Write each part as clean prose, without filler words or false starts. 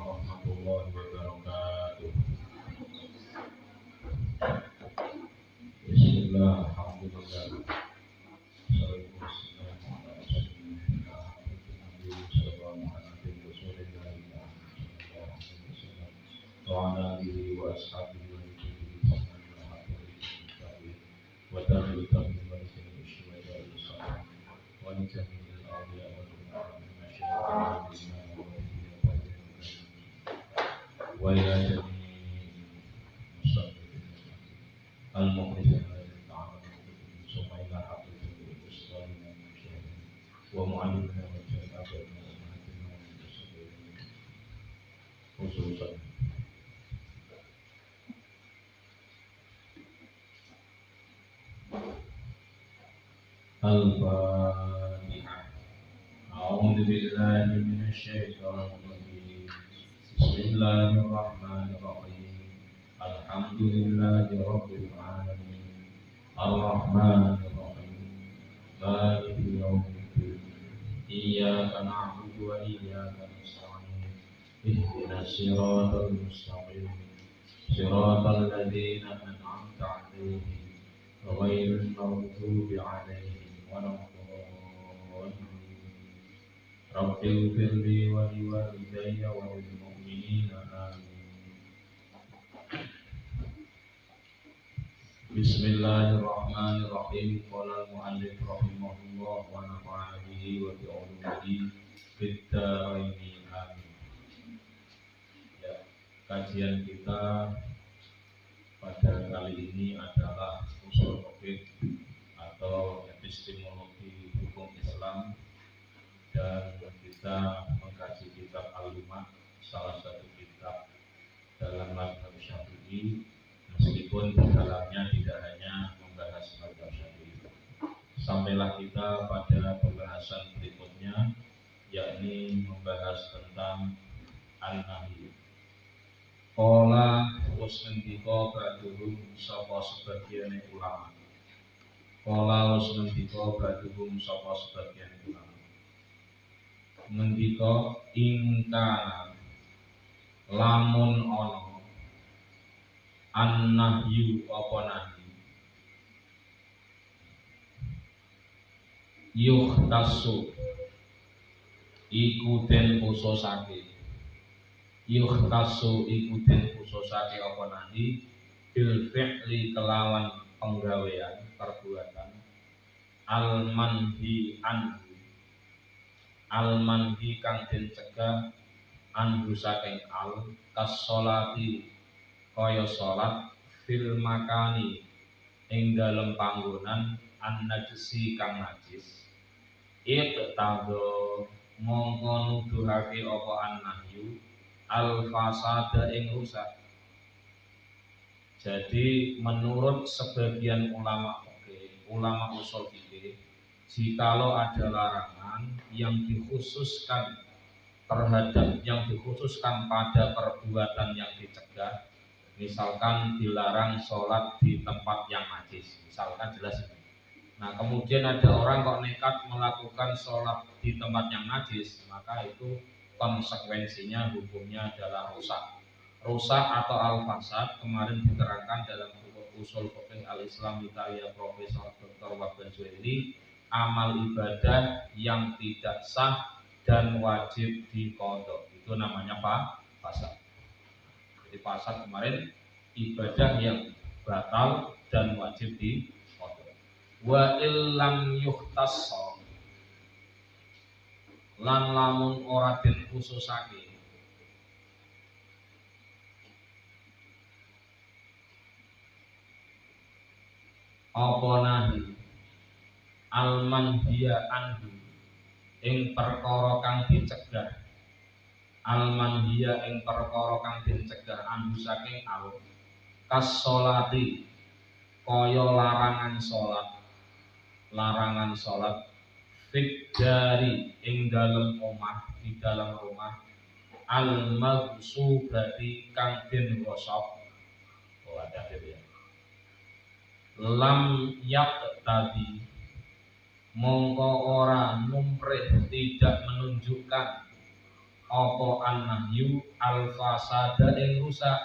warahmatullahi wabarakatuh. Bismillah, alhamdulillah. Al-Fatihah. A'udzu billahi minasy syaithanir rajim. Bismillahirrahmanirrahim. Alhamdulillahi rabbil alamin. Ar-Rahmanir Rahim. Maliki yaumiddin. Iyyaka na'budu wa iyyaka nasta'in. Ihdinas siratal mustaqim. Siratal ladzina an'amta 'alaihim ghairil maghdubi 'alaihim waladdallin. Rabbil firli wa liwalidayya wa lil mu'minina amin. Bismillahirrahmanirrahim. Qala al-mu'allif rahimahullah wa nafa'ana bihi wa bi ulumihi fid dharain amin. Ya, kajian kita pada kali ini adalah usul fikih atau epistemologi hukum Islam, dan kita mengkaji kitab Al-Lumah, salah satu kitab dalam mazhab Syafi'i, meskipun di dalamnya tidak hanya membahas mazhab Syafi'i. Sampailah kita pada pembahasan berikutnya, yakni membahas tentang an-nahyi. Qala wis ngendika ba'dhum sapa sebagian ulama. Qala wis ngendika ba'dhum sapa sebagian ulama. Ngendika ingkana lamun ana an-nahyu apa nahi yuhtasu iku den khususake yuhtasu iku den khususake apa nahi bil fi'li kelawan penggawean perbuatan al-manhi anhu al-manhi kang den cegah anhu saking al kas-sholati kaya salat fil makani ing dalem panggonan an-najisi kang najis iqtadha mongko nuduhake apa an-nahyu al-fasada ing rusak. Jadi menurut sebagian ulama fikih, ulama usul fikih, jikalau ada larangan yang dikhususkan pada perbuatan yang dicegah, misalkan dilarang sholat di tempat yang najis, misalkan jelas ini. Nah kemudian ada orang kok nekat melakukan sholat di tempat yang najis, maka itu konsekuensinya hukumnya adalah rusak atau al-fasad. Kemarin diterangkan dalam buku usul fikih al-Islam Italia Profesor Dr. Wahban Zuhaili, amal ibadah yang tidak sah dan wajib diqadha, itu namanya fasad. Jadi fasad kemarin ibadah yang batal dan wajib diqadha. Wa illam yuhtassa, lan lamun ora den khususake apa nahi al-manhiya anhu ing perkara kang dicegah, al-manhiya ing perkara kang dicegah anhu saking al kas-sholati kaya larangan salat fid dari ing dalem omah, di dalam rumah al-maghsubati kang den gosok. Oh ada ya. Lam yak tadi mongko ora numprih, tidak menunjukkan apa an-nahyu al-fasada ing rusak.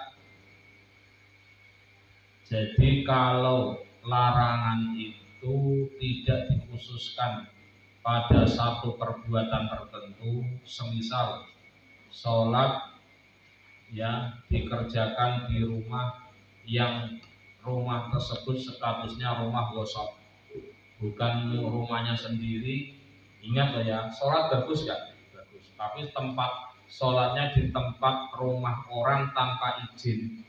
Jadi kalau larangan itu tidak dikhususkan pada satu perbuatan tertentu, semisal sholat ya dikerjakan di rumah yang rumah tersebut statusnya rumah gosok, bukan rumahnya sendiri. Ingat ya, sholat bagus gak? Bagus. Tapi tempat sholatnya di tempat rumah orang tanpa izin,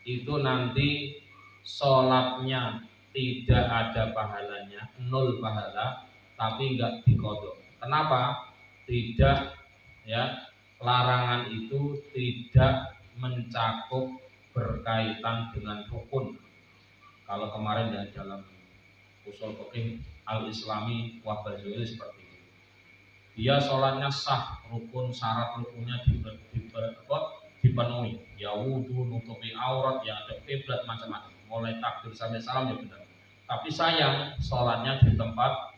itu nanti sholatnya tidak ada pahalanya, nol pahala, tapi enggak dikodok. Kenapa? Tidak ya, larangan itu tidak mencakup berkaitan dengan rukun. Kalau kemarin ya dalam usul fikih al-Islami Wahbazuli seperti itu. Dia sholatnya sah, rukun syarat rukunnya dipenuhi. Ya wudhu, nutupi aurat, ya ada kiblat macam-macam. Mulai takbir sampai salam ya benar. Tapi sayang sholatnya di tempat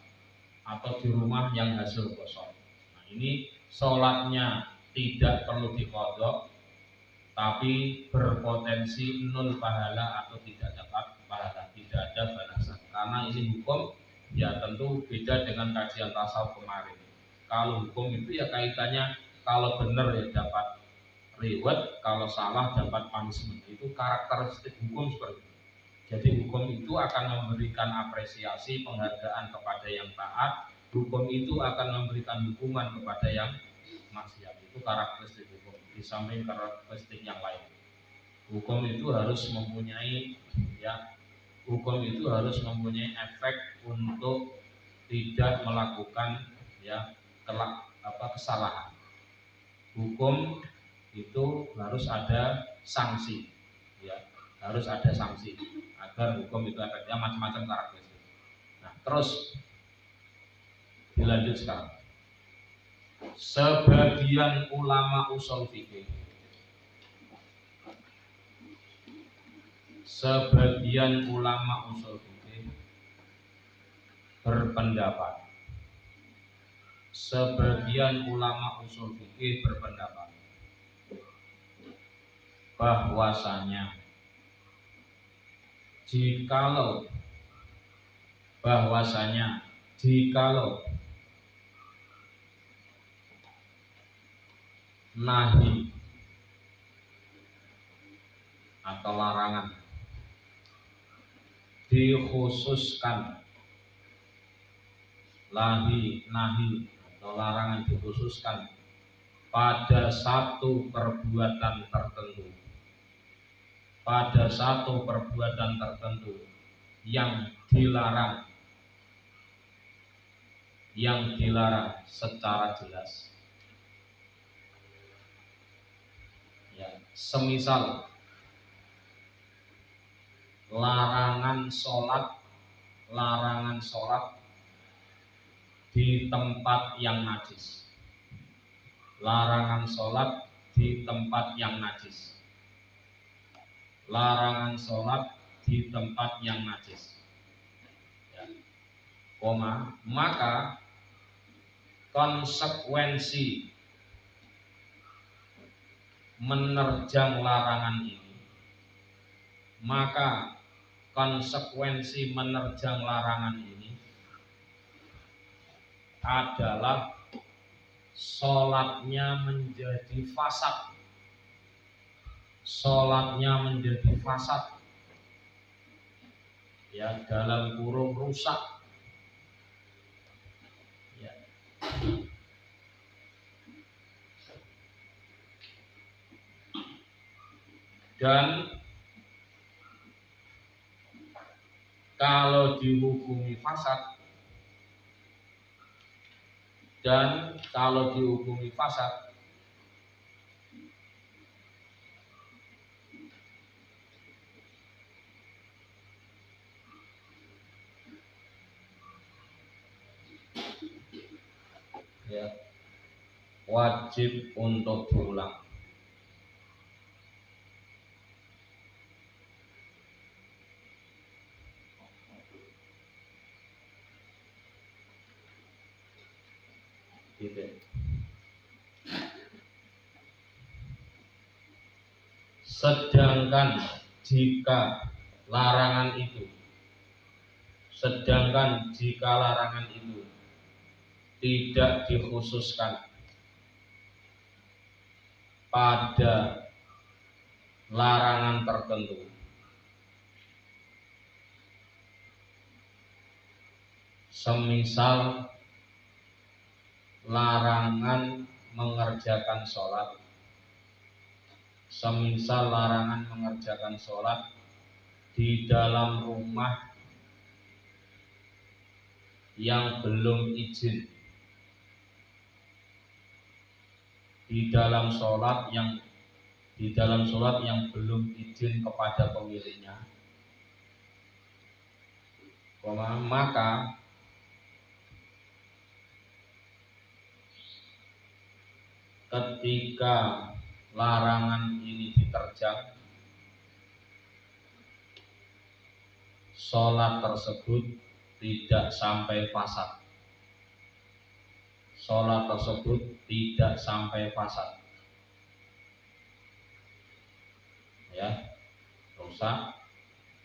atau di rumah yang hasil kosong. Nah, ini sholatnya tidak perlu dikodok, tapi berpotensi nol pahala atau tidak dapat pahala, tidak ada balasan. Karena ini hukum ya tentu beda dengan kajian tasawuf kemarin. Kalau hukum itu ya kaitannya kalau benar ya dapat reward, kalau salah dapat punishment. Itu karakteristik hukum seperti itu. Jadi hukum itu akan memberikan apresiasi, penghargaan kepada yang taat. Hukum itu akan memberikan hukuman kepada yang maksiat. Itu karakteristik hukum. Di samping karakteristik yang lain, hukum itu harus mempunyai ya, hukum itu harus mempunyai efek untuk tidak melakukan ya kesalahan. Hukum itu harus ada sanksi, ya, harus ada sanksi agar hukum itu efeknya macam-macam karakteristik. Nah, terus dilanjut sekarang. Sebagian ulama usul fikih, sebagian ulama usul fikih berpendapat, sebagian ulama usul fikih berpendapat bahwasanya jikalau nahi atau larangan dikhususkan, nahi atau larangan dikhususkan pada satu perbuatan tertentu, pada satu perbuatan tertentu yang dilarang secara jelas. Ya, semisal larangan sholat di tempat yang najis, larangan sholat di tempat yang najis, larangan sholat di tempat yang najis, ya. Maka konsekuensi menerjang larangan ini, maka konsekuensi menerjang larangan ini adalah sholatnya menjadi fasad, sholatnya menjadi fasad, ya, dalam kurung rusak, ya. Dan kalau dihukumi fasad, ya, wajib untuk diulang. Gitu. Sedangkan jika larangan itu tidak dikhususkan pada larangan tertentu, semisal larangan mengerjakan sholat, di dalam rumah yang belum izin, di dalam sholat yang belum izin kepada pemiliknya, maka ketika larangan ini diterjang, sholat tersebut tidak sampai fasad. Ya, rusak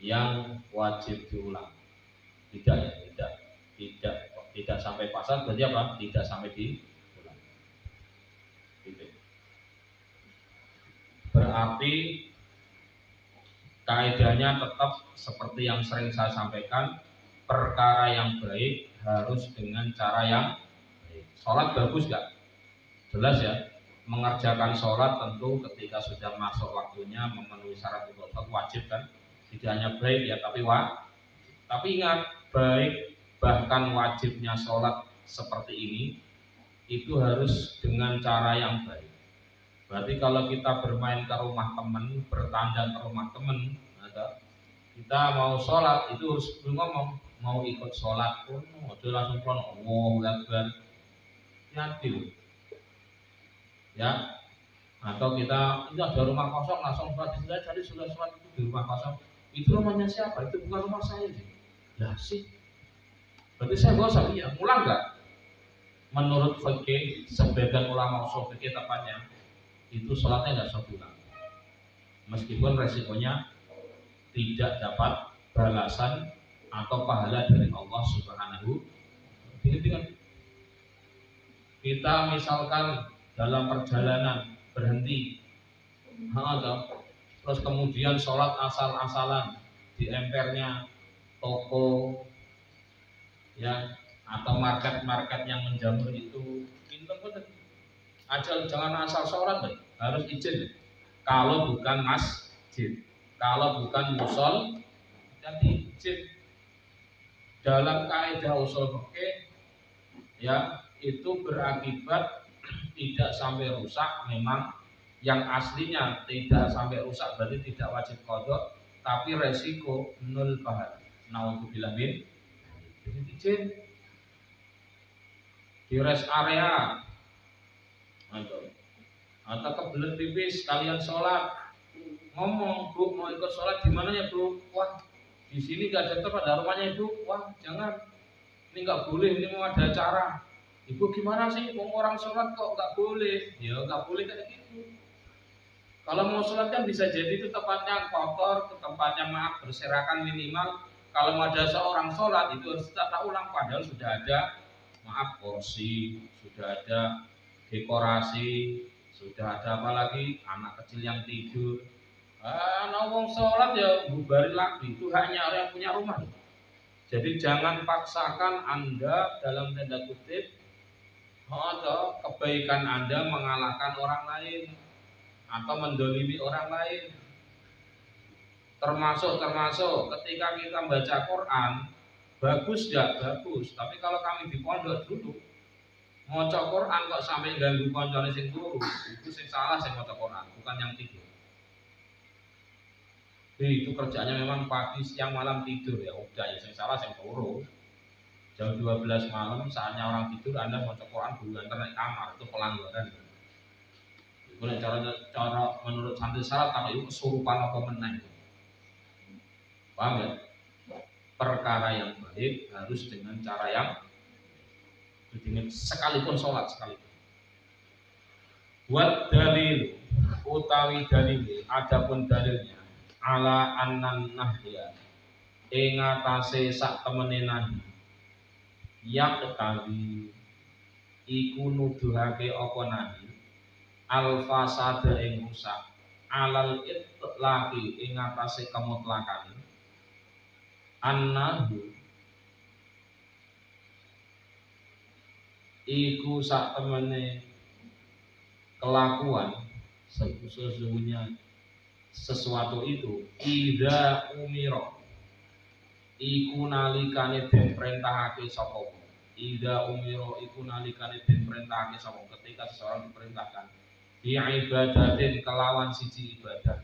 yang wajib diulang. Tidak sampai fasad berarti apa? Tidak sampai diulang. Berarti kaidahnya tetap seperti yang sering saya sampaikan, perkara yang baik harus dengan cara yang baik. Sholat bagus gak? Jelas ya. Mengerjakan sholat tentu ketika sudah masuk waktunya memenuhi syarat untuk sholat wajib kan? Tidak hanya baik ya, tapi ingat, baik bahkan wajibnya sholat seperti ini itu harus dengan cara yang baik. Berarti kalau kita bermain ke rumah teman, bertanda ke rumah teman, kita mau sholat itu harus ngomong, mau ikut sholat pun udah langsung pulang, Allahu Akbar, hati ya. Atau kita ada rumah kosong langsung sholat, jadi sudah sholat itu di rumah kosong, itu rumahnya siapa? Itu bukan rumah saya sih. Ya sih, berarti saya gak usah pulang nggak? Menurut fikih, sebagian ulama usul fikih tepatnya itu sholatnya nggak usah pulang, meskipun resikonya tidak dapat balasan atau pahala dari Allah Subhanahu. Kita misalkan dalam perjalanan berhenti, terus kemudian sholat asal-asalan di empernya toko, ya, atau market yang menjamur itu, pinter bener. Jangan asal sholat, harus izin. Kalau bukan masjid, kalau bukan musol, jadi izin. Dalam kaidah usul fikih, ya, itu berakibat tidak sampai rusak. Memang yang aslinya tidak sampai rusak berarti tidak wajib qadha, tapi resiko nol pahala. Nauzubillah min. Jadi izin di rest area atau kebelet pipis kalian sholat, ngomong, Bu mau ikut sholat di mana ya Bu? Wah, di sini nggak ada tempat, ada rumahnya Ibu. Wah, jangan, ini nggak boleh, ini mau ada acara. Ibu gimana sih, mau orang sholat kok nggak boleh? Ya nggak boleh kayak gitu. Kalau mau sholat kan bisa jadi itu tempatnya kotor, tempatnya berserakan minimal. Kalau mau ada seorang sholat itu harus tata ulang, padahal sudah ada kursi, sudah ada dekorasi, sudah ada apa lagi, anak kecil yang tidur. Ngomong sholat ya bubarin lagi, itu hanya orang yang punya rumah. Jadi jangan paksakan Anda dalam tanda kutip atau kebaikan Anda mengalahkan orang lain atau mendolimi orang lain. Termasuk ketika kita baca Quran, bagus gak? Bagus. Tapi kalau kami di pondok dulu maca Quran kok sampai ganggu koncone sing turu, itu sing salah sing maca Quran, bukan yang tidur. Itu kerjanya memang pagi, siang, malam tidur, ya udah, ya sing salah sing turu. Jam 12 malam saatnya orang tidur, Anda maca Quran duluan naik kamar, itu pelanggaran. Itu cara menurut santri syarat kalau itu kesurupan apa menang. Paham ya? Perkara yang baik harus dengan cara yang sekalipun sholat sekalipun. Buat dalil utawi dalil, adapun dalilnya ala annan nahya ing atase sak temene nahi yak kali iku nuduhake apa nahi al fasada ing rusak alal itlaqi ing atase kemutlakan annahu iku sak temene kelakuan sesungguhnya sesuatu itu ida umiro iku nalikane den perintahake sapa wong ida umiro iku nalikane den perintahake sapa ketika seseorang diperintahkan bi ibadatin kelawan siji ibadah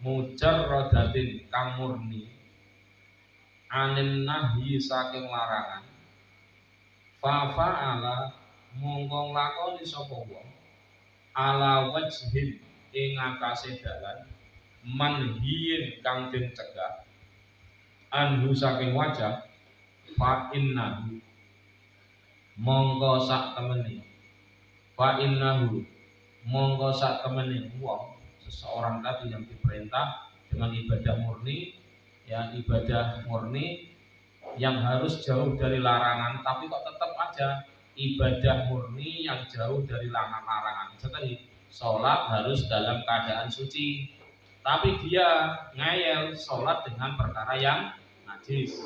mujarradatin kang murni anin nahyi saking larangan fa fa'ala mongko nglakoni sapa wong ala wajhin ing atase dalan manhiyin kang den cegah anhu saking wajah fa innahu mongko sak temene fa innahu mongko sak temene wong seseorang tadi yang diperintah dengan ibadah murni ya ibadah murni yang harus jauh dari larangan tapi kok tetap aja ibadah murni yang jauh dari larangan. Seperti sholat harus dalam keadaan suci, tapi dia ngayal sholat dengan perkara yang najis.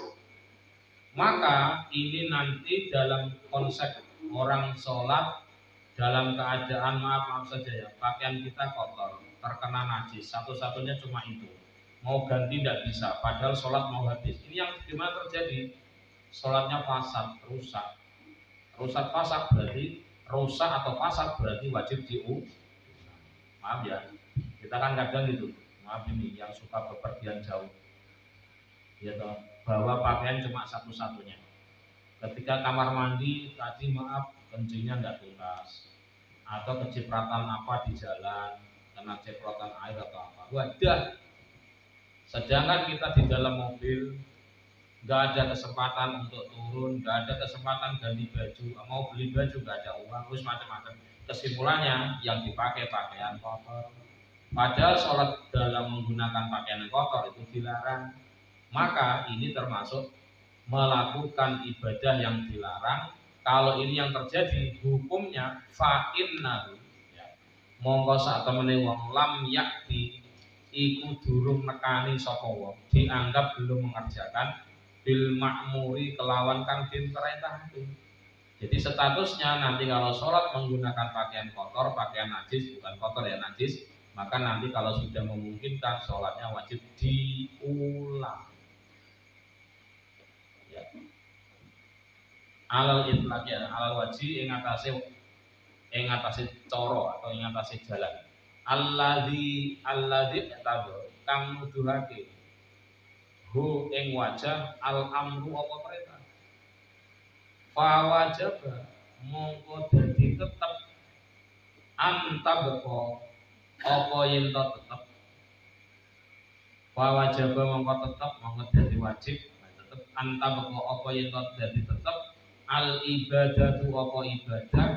Maka ini nanti dalam konsep orang sholat dalam keadaan maaf saja ya pakaian kita kotor, terkena najis, satu-satunya cuma itu. Mau ganti tidak bisa, padahal sholat mau habis. Ini yang gimana terjadi? Sholatnya fasad, rusak. Rusak fasad berarti rusak atau fasad berarti wajib maaf ya, kita kan kadang gitu. Maaf ini yang suka bepergian jauh, ya toh, bawa pakaian cuma satu-satunya. Ketika kamar mandi tadi maaf kencingnya nggak tuntas, atau kecipratan apa di jalan, kena cipratan air atau apa. Wadah. Sedangkan kita di dalam mobil nggak ada kesempatan untuk turun, nggak ada kesempatan ganti baju, mau beli baju nggak ada uang, terus macam-macam. Kesimpulannya yang dipakai pakaian kotor. Padahal sholat dalam menggunakan pakaian kotor itu dilarang. Maka ini termasuk melakukan ibadah yang dilarang. Kalau ini yang terjadi hukumnya fa'innahu ya. Mongko sak temene wong lam yakti iku durung nekani sapa wong dianggap belum mengerjakan bil ma'muri kelawan kang diperintahake. Jadi statusnya nanti kalau sholat menggunakan pakaian kotor, pakaian najis, bukan kotor ya najis, maka nanti kalau sudah memungkinkan sholatnya wajib diulang. Ya. Alal itlaq ya, alal wajib ing atase coro atau ing atase jalan. Alladzi tabu kang nuduhake hu ing wajah al amru apa perintah fa wajib mongko dadi tetep antabqa apa yen tetep fa wajib mongko tetep mongko dadi wajib tetep antabqa apa yen dadi tetep al ibadatu apa ibadah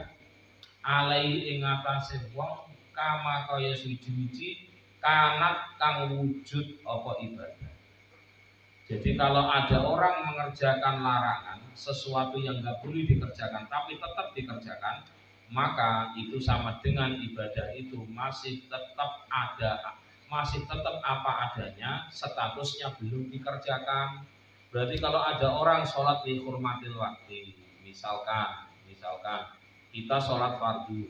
alai ing atase wong kama kaya suci-suci kanat kang wujud apa ibadah. Jadi kalau ada orang mengerjakan larangan, sesuatu yang nggak boleh dikerjakan tapi tetap dikerjakan, maka itu sama dengan ibadah itu masih tetap ada, masih tetap apa adanya, statusnya belum dikerjakan. Berarti kalau ada orang sholat di hurmatil waktu, misalkan kita sholat fardu.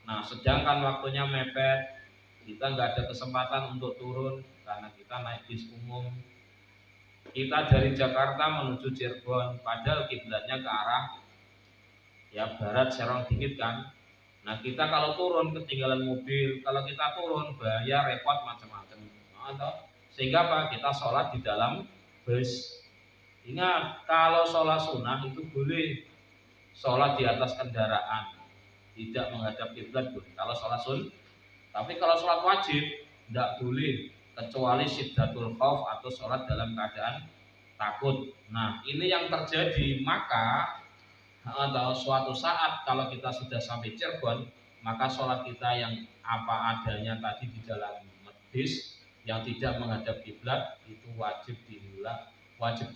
Nah, sedangkan waktunya mepet, kita nggak ada kesempatan untuk turun karena kita naik bis umum. Kita dari Jakarta menuju Cirebon, padahal kiblatnya ke arah ya barat Serong dikit kan. Nah, kita kalau turun ketinggalan mobil, kalau kita turun bahaya repot macam-macam. Sehingga apa? Kita sholat di dalam bus. Ingat, kalau sholat sunnah itu boleh sholat di atas kendaraan, tidak menghadap kiblat boleh. Kalau sholat sunnah, tapi kalau sholat wajib tidak boleh kecuali syiddatul khauf atau sholat dalam keadaan takut. Nah, ini yang terjadi. Maka atau suatu saat kalau kita sudah sampai Cirebon, maka sholat kita yang apa adanya tadi di dalam medis yang tidak menghadap kiblat itu wajib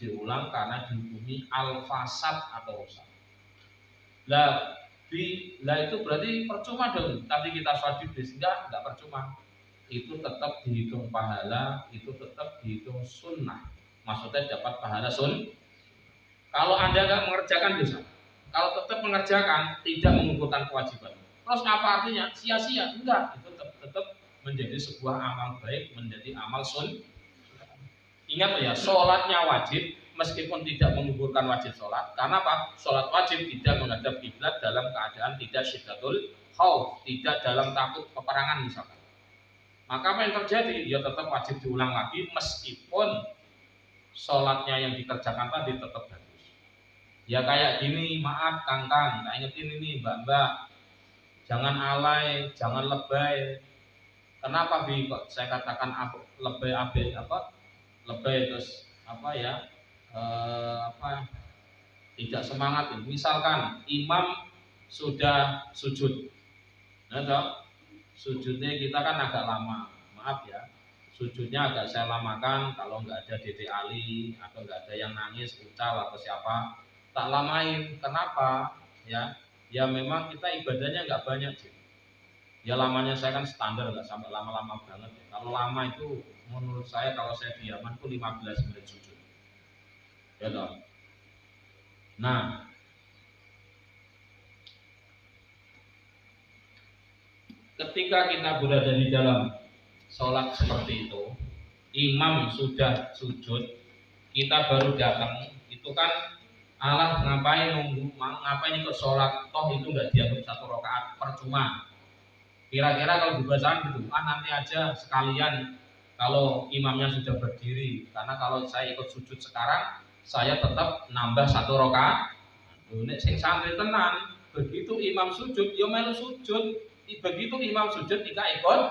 diulang karena dihukumi al-fasad atau rusak. Lah itu berarti percuma dong. Tadi kita sholat di bis enggak percuma. Itu tetap dihitung pahala, itu tetap dihitung sunnah. Maksudnya dapat pahala Kalau Anda nggak mengerjakan dosa. Kalau tetap mengerjakan, tidak mengumpulkan kewajiban. Terus apa artinya? Sia-sia? Enggak. Itu tetap menjadi sebuah amal baik, menjadi amal Ingat ya, sholatnya wajib, meskipun tidak mengumpulkan wajib sholat. Karena apa? Sholat wajib tidak menghadap kiblat dalam keadaan tidak syiddatul khauf, tidak dalam takut peperangan misalkan. Maka apa yang terjadi? Ya tetap wajib diulang lagi, meskipun sholatnya yang dikerjakan tadi tetap bagus. Ya kayak gini, maaf Kang, tak ingetin ini Mbak, jangan alay, jangan lebay. Kenapa kok saya katakan lebay lebay terus tidak semangat ini. Misalkan imam sudah sujud, sujudnya kita kan agak lama, maaf ya, sujudnya agak saya lamakan. Kalau nggak ada Dede Ali atau nggak ada yang nangis ucal atau siapa, tak lamain. Kenapa? Ya memang kita ibadahnya nggak banyak sih. Ya lamanya saya kan standar, nggak sampai lama-lama banget ya. Kalau lama itu menurut saya, kalau saya diaman tuh 15 menit sujud. Ya toh. Nah, ketika kita berada di dalam sholat seperti itu, imam sudah sujud, kita baru datang, itu kan Allah ngapain ikut sholat, toh itu nggak dianggap satu rakaat, percuma. Kira-kira kalau dibacakan gitu, nanti aja sekalian kalau imamnya sudah berdiri, karena kalau saya ikut sujud sekarang, saya tetap nambah satu rakaat. Nek sing santri tenan, begitu imam sujud, yo melu sujud. Begitu imam sujud, tidak ikut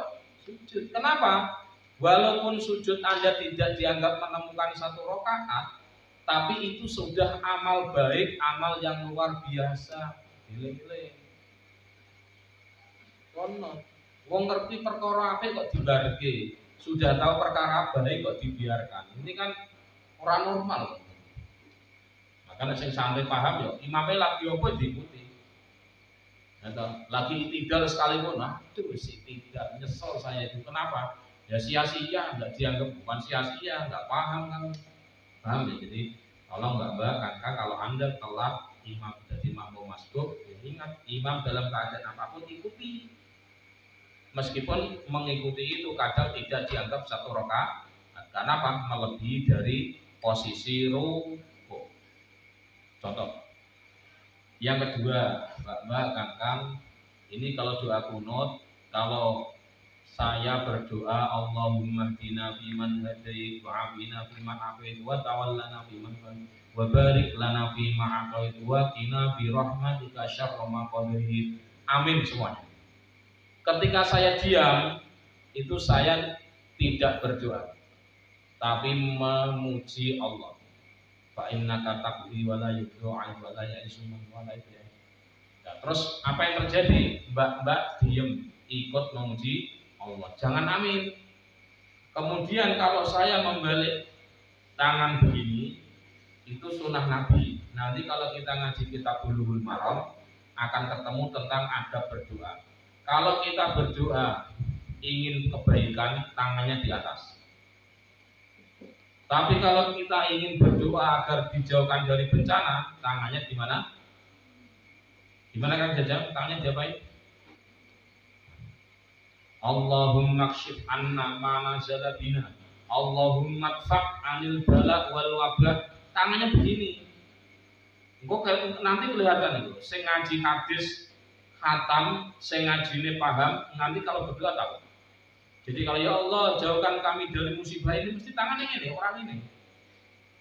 sujud. Kenapa? Walaupun sujud Anda tidak dianggap menemukan satu rakaat, tapi itu sudah amal baik, amal yang luar biasa. Gile-gile. Wong ngerti perkara apik kok dibarke. Sudah tahu perkara baik kok dibiarkan. Ini kan orang normal. Makanya sing santri paham ya, imamnya lagi apa diikuti. Lagi tidak sekalipun, aduh sih tidak, nyesel saya itu. Kenapa? Ya sia-sia, nggak dianggap, bukan sia-sia, nggak paham kan. Paham ya? Jadi tolong Mbak Kakak, kalau Anda telat imam jadi makmum masbuk, ya ingat imam dalam keadaan apapun ikuti. Meskipun mengikuti itu kadang tidak dianggap satu rakaat. Karena apa? Melebihi dari posisi rukuk. Contoh. Yang kedua, Mbak Kakak, ini kalau doa kunut, kalau saya berdoa Allahumma hdina fiman hadait wa afina fiman afait wa tawallana fiman wa barik lana fima atait wa qina bi rahmatika syarra ma qadait. Amin semuanya. Ketika saya diam, itu saya tidak berdoa, tapi memuji Allah. Fa innaka taqdi wa la yuqra wa la ya'ishu wa la ya'is. Terus apa yang terjadi? Mbak diam, ikut memuji Allah. Jangan amin. Kemudian kalau saya membalik tangan begini, itu sunnah Nabi. Nanti kalau kita ngaji kitab Bulughul Maram akan ketemu tentang adab berdoa. Kalau kita berdoa ingin kebaikan, tangannya di atas. Tapi kalau kita ingin berdoa agar dijauhkan dari bencana, tangannya di mana? Di mana kan Jajang? Tangannya diapain? Allahumma kshif anna ma nazala bina. Allahumma kfak anil bala wal wabah. Tangannya begini. Engko nanti kelihatan itu. Sing ngaji hadis khatam, sing ngajine paham, nanti kalau berdoa tahu. Jadi kalau ya Allah jauhkan kami dari musibah ini, mesti tangannya ini, orang ini.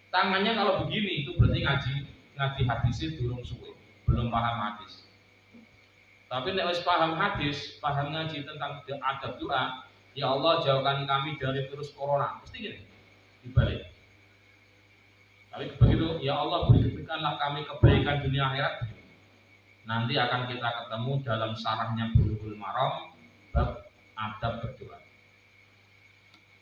Tangannya kalau begini itu berarti ngaji hadisnya durung suwe, belum paham hadis. Tapi nek wis paham hadis, paham ngaji tentang adab doa, ya Allah jauhkan kami dari virus corona, mesti gini dibalik. Tapi begitu, ya Allah berikanlah kami kebaikan dunia akhirat. Nanti akan kita ketemu dalam syarahnya Bulughul Maram bab adab berdoa.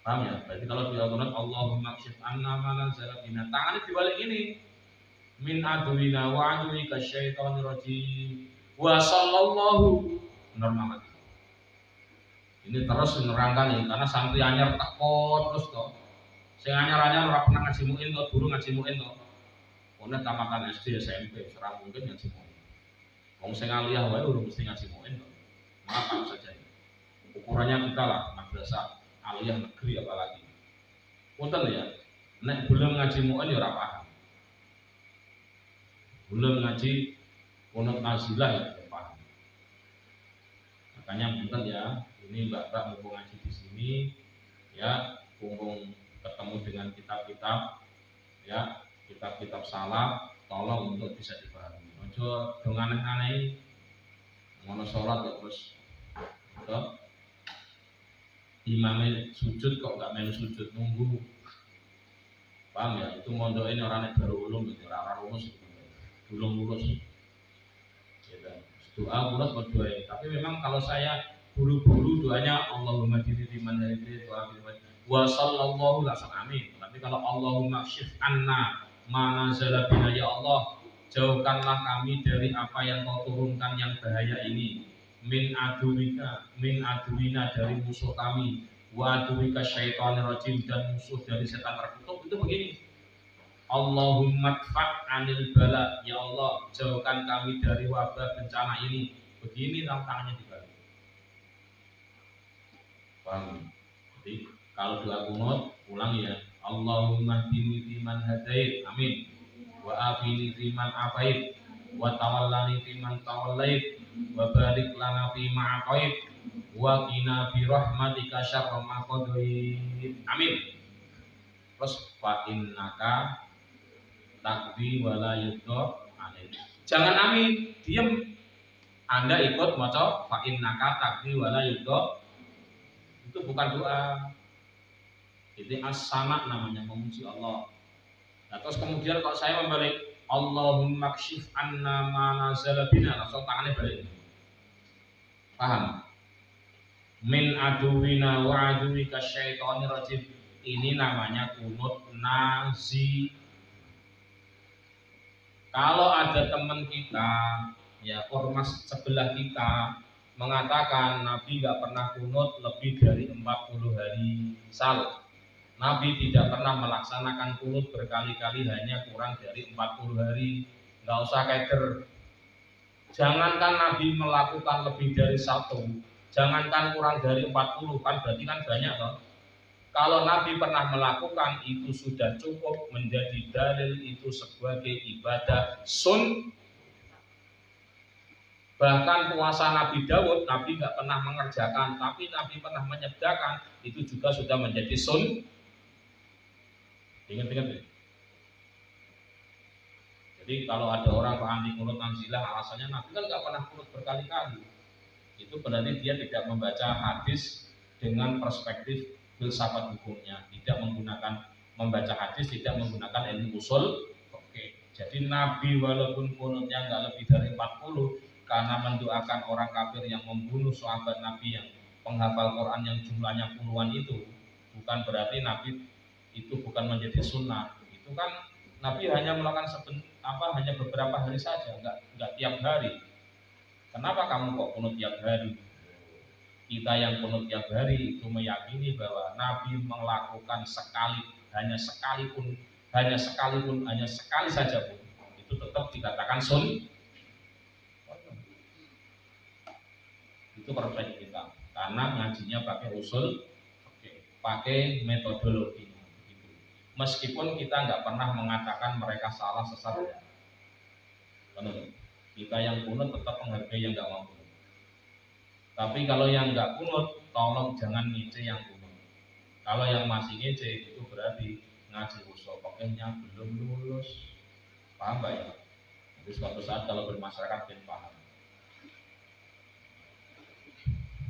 Paham ya? Berarti kalau dia kunut Allahumma kshif anna ma nazala bina, tangannya dibalik ini. Min aduwina wa aduwika syaitonir rajim wa sallallahu normal. Ini terus menerangkan ini karena santri anyar takut terus toh. Sing anyar-anyar ora pernah ngaji muin toh, guru ngaji muin toh. Ono tamatan SD SMP, ora mungkin ngaji muin. Wong sing aliyah wae urung mesti ngaji muin toh. Maaf saja. Ukurannya kita lah madrasah aliyah negeri apalagi. Punten ya. Nek belum ngaji muin ya ora paham. Belum ngaji kunut nazilah ya tidak paham. Makanya punten ya, ini mbak-mbak mumpung ngaji di sini ya, mumpung ketemu dengan kitab-kitab ya, kitab-kitab salaf, tolong untuk bisa dipahami. Ojo dong aneh-aneh, ngono sholat ya terus imamnya sujud kok nggak melu sujud nunggu, paham ya? Itu mondok ini orangnya baru ulum, orang rumus, belum lulus. Doa bulat berdoa, tapi memang kalau saya buru-buru doanya Allahumma dini liman hadait wa sallallahu alaihi wasallam. Tapi kalau Allahumma kshif anna ma nazala bina, ya Allah jauhkanlah kami dari apa yang kau turunkan yang bahaya ini, min aduwina dari musuh kami, wa aduwika syaitonir rajim dan musuh dari setan terkutuk. Itu begini, Allahumma dfa' anil bala, ya Allah jauhkan kami dari wabah bencana ini. Begini tangannya dibalik. Paham? Jadi kalau doa kunut ulang ya, Allahumma hdini fiman hadait, amin. Wa afini fiman afait, wa tawallani fiman tawallait, wa barik lana fima atait, wa qina bi rahmatika syarra ma qadait, amin. Terus fa innaka takbi wala yudho amin. Jangan amin, diam. Anda ikut maca fa innaka takbi wala yudho. Itu bukan doa. Itu as-sama namanya, memuji Allah. Nah, terus kemudian kalau saya membalik Allahumma kshif anna ma nazala bina, langsung tangannya balik. Paham? Min aduwina wa aduwika syaitonir rajim. Ini namanya kunut nazi. Kalau ada teman kita, ya ormas sebelah kita mengatakan Nabi nggak pernah kunut lebih dari 40 hari, misal Nabi tidak pernah melaksanakan kunut berkali-kali, hanya kurang dari 40 hari, nggak usah keder. Jangankan Nabi melakukan lebih dari 1, jangankan kurang dari 40, kan berarti kan banyak toh. Kalau Nabi pernah melakukan itu sudah cukup menjadi dalil itu sebagai ibadah sun. Bahkan puasa Nabi Daud, Nabi nggak pernah mengerjakan, tapi Nabi pernah menyegerakan, itu juga sudah menjadi sun. Ingat-ingat ya. Jadi kalau ada orang anti kunut nazilah, alasannya Nabi kan nggak pernah kunut berkali-kali. Itu berarti dia tidak membaca hadis dengan perspektif filsafat hukumnya, tidak menggunakan membaca hadis, tidak menggunakan ilmu usul. Oke. Jadi Nabi walaupun kunutnya nggak lebih dari 40, karena mendoakan orang kafir yang membunuh sahabat Nabi yang penghafal Quran yang jumlahnya puluhan itu, bukan berarti Nabi itu bukan menjadi sunnah. Itu kan Nabi hanya melakukan hanya beberapa hari saja, nggak tiap hari. Kenapa kamu kok kunut tiap hari? Kita yang kunut tiap hari itu meyakini bahwa Nabi melakukan hanya sekali saja pun, itu tetap dikatakan sun. Itu perspektif kita, karena ngajinya pakai usul, pakai metodologi. Meskipun kita nggak pernah mengatakan mereka salah sesat ya. Kita yang kunut tetap menghargai yang nggak mau kunut. Tapi kalau yang nggak kunut, tolong jangan ngece yang kunut. Kalau yang masih ngece itu berarti ngaji usul pokoknya belum lulus. Paham nggak ya? Jadi suatu saat kalau bermasyarakat ben paham.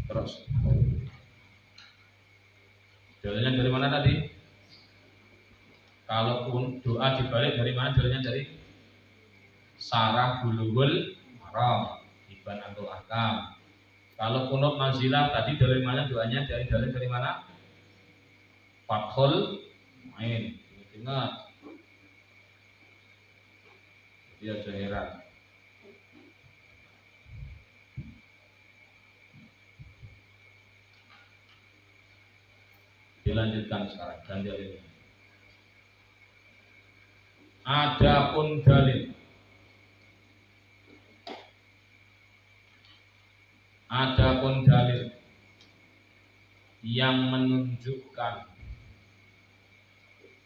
Terus dalilnya dari mana tadi? Kalaupun doa dibalik dari mana dalilnya? Dari Sarah Bulughul haram, ibanatul ahkam. Kalau kunut nazilah tadi dari mana doanya? Dari mana? Fathul main. Ingat. Dia heran. Dilanjutkan sekarang dan dalilnya. Adapun dalil. Adapun dalil yang menunjukkan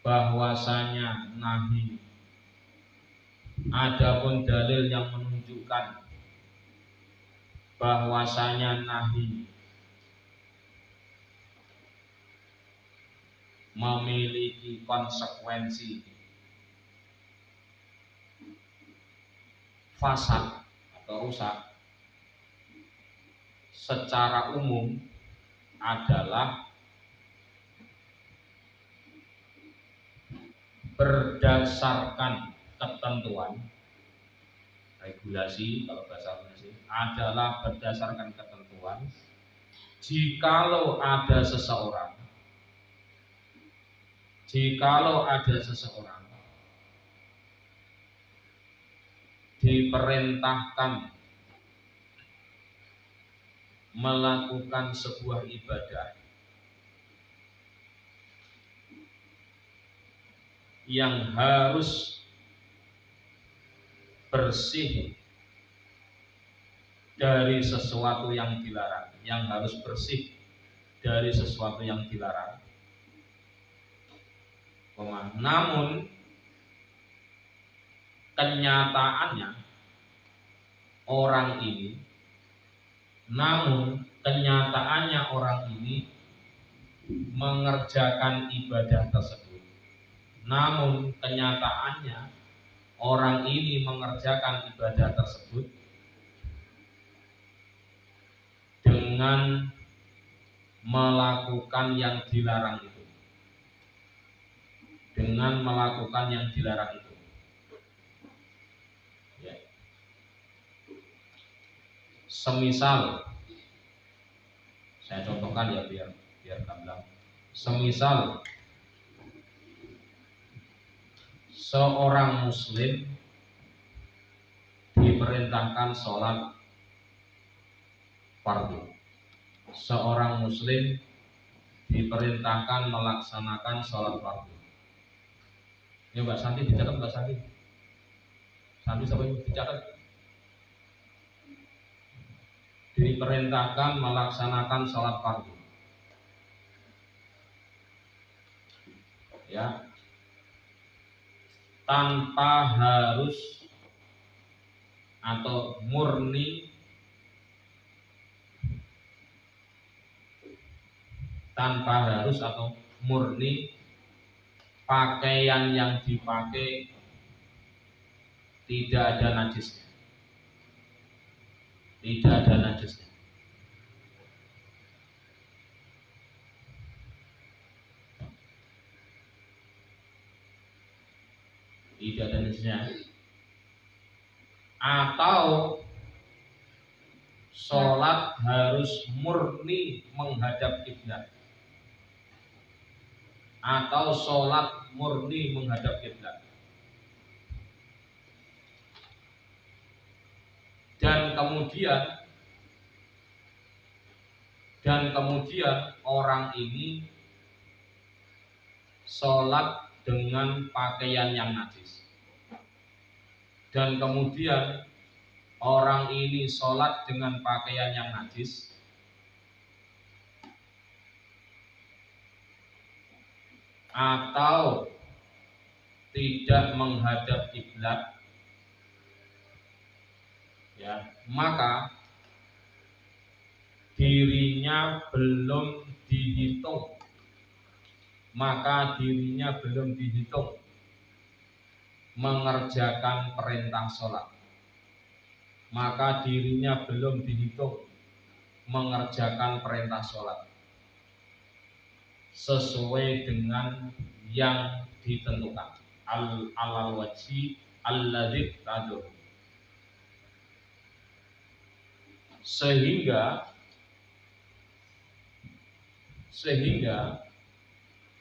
bahwasanya nahi. Adapun dalil yang menunjukkan bahwasanya nahi memiliki konsekuensi fasad atau rusak secara umum adalah berdasarkan ketentuan regulasi, kalau bahasa regulasi adalah berdasarkan ketentuan jikalau ada seseorang diperintahkan melakukan sebuah ibadah yang harus bersih dari sesuatu yang dilarang, namun kenyataannya orang ini mengerjakan ibadah tersebut. Dengan melakukan yang dilarang itu. Ya. Semisal, saya contohkan ya biar gamblang. Semisal seorang muslim diperintahkan sholat fardu. Seorang muslim diperintahkan melaksanakan sholat fardu. Ya Mbak Santi dicatat, Mbak Santi. Santi siapa yang dicatat? Diperintahkan melaksanakan sholat fardu. Ya. Tanpa harus atau murni pakaian yang dipakai tidak ada najisnya. Atau sholat harus murni menghadap kiblat. Dan kemudian orang ini sholat dengan pakaian yang najis. Atau tidak menghadap kiblat, ya, maka dirinya belum dihitung mengerjakan perintah sholat. Sesuai dengan yang ditentukan alal wajhi alladzi tadur. sehingga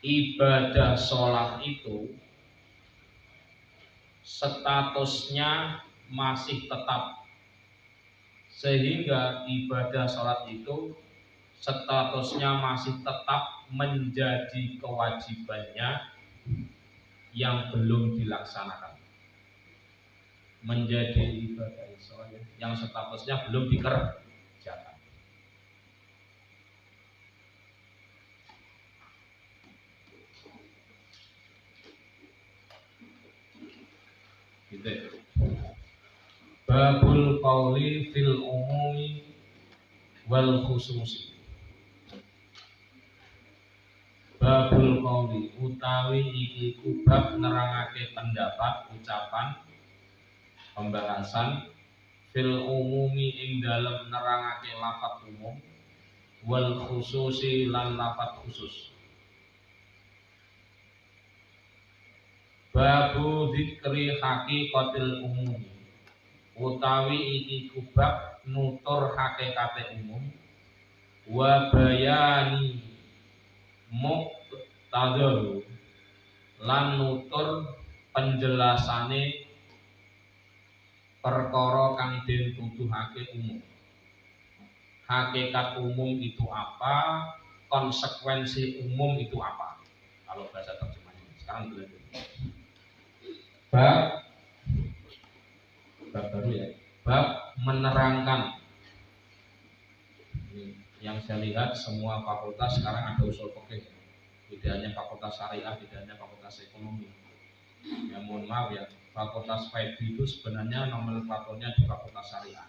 ibadah sholat itu statusnya masih tetap, sehingga ibadah sholat itu statusnya masih tetap menjadi kewajibannya yang belum dilaksanakan, menjadi ibadah sholat yang statusnya belum dikerjakan. Gitu. Babul qauli fil umumi wal khususi. Babul qauli utawi iki bab nerangake pendapat, ucapan, pembahasan fil umumi ing dalem nerangake lafaz umum wal khususi lan lafaz khusus. Babu dzikri haqiqatil umum utawi iki kubab nutur hakikate umum wa bayani muqtadahu lan nutur penjelasane perkara kang den tuduhake umum. Hakikat umum itu apa? Konsekuensi umum itu apa? Kalau bahasa terjemahnya sekarang belajar. Bab baru ya. Bab menerangkan. Yang saya lihat semua fakultas sekarang ada usul fikih. Tidak hanya fakultas syariah, tidak hanya fakultas ekonomi. Ya mohon maaf ya, fakultas FIB itu sebenarnya nomenklaturnya di fakultas syariah.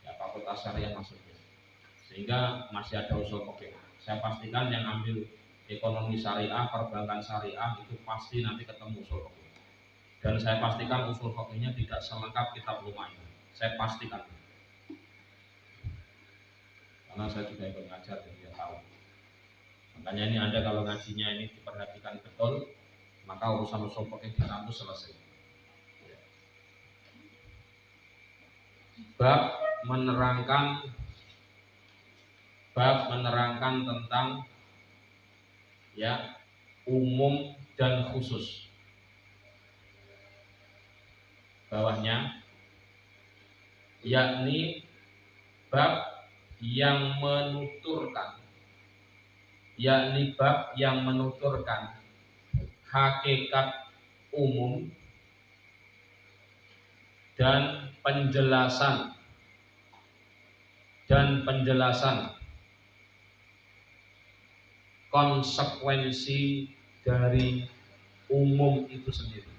Ya fakultas syariah maksudnya. Sehingga masih ada usul fikih. Saya pastikan yang ambil ekonomi syariah, perbankan syariah itu pasti nanti ketemu usul fikih. Dan saya pastikan usul fikihnya tidak selengkap kitab Lumayan. Saya pastikan. Karena saya juga ikut ngajar jadi dia tahu. Makanya ini Anda kalau ngajinya ini diperhatikan betul, maka urusan usul fikih di kampus selesai. Bab menerangkan tentang ya umum dan khusus. Bawahnya yakni bab yang menuturkan hakikat umum dan penjelasan konsekuensi dari umum itu sendiri.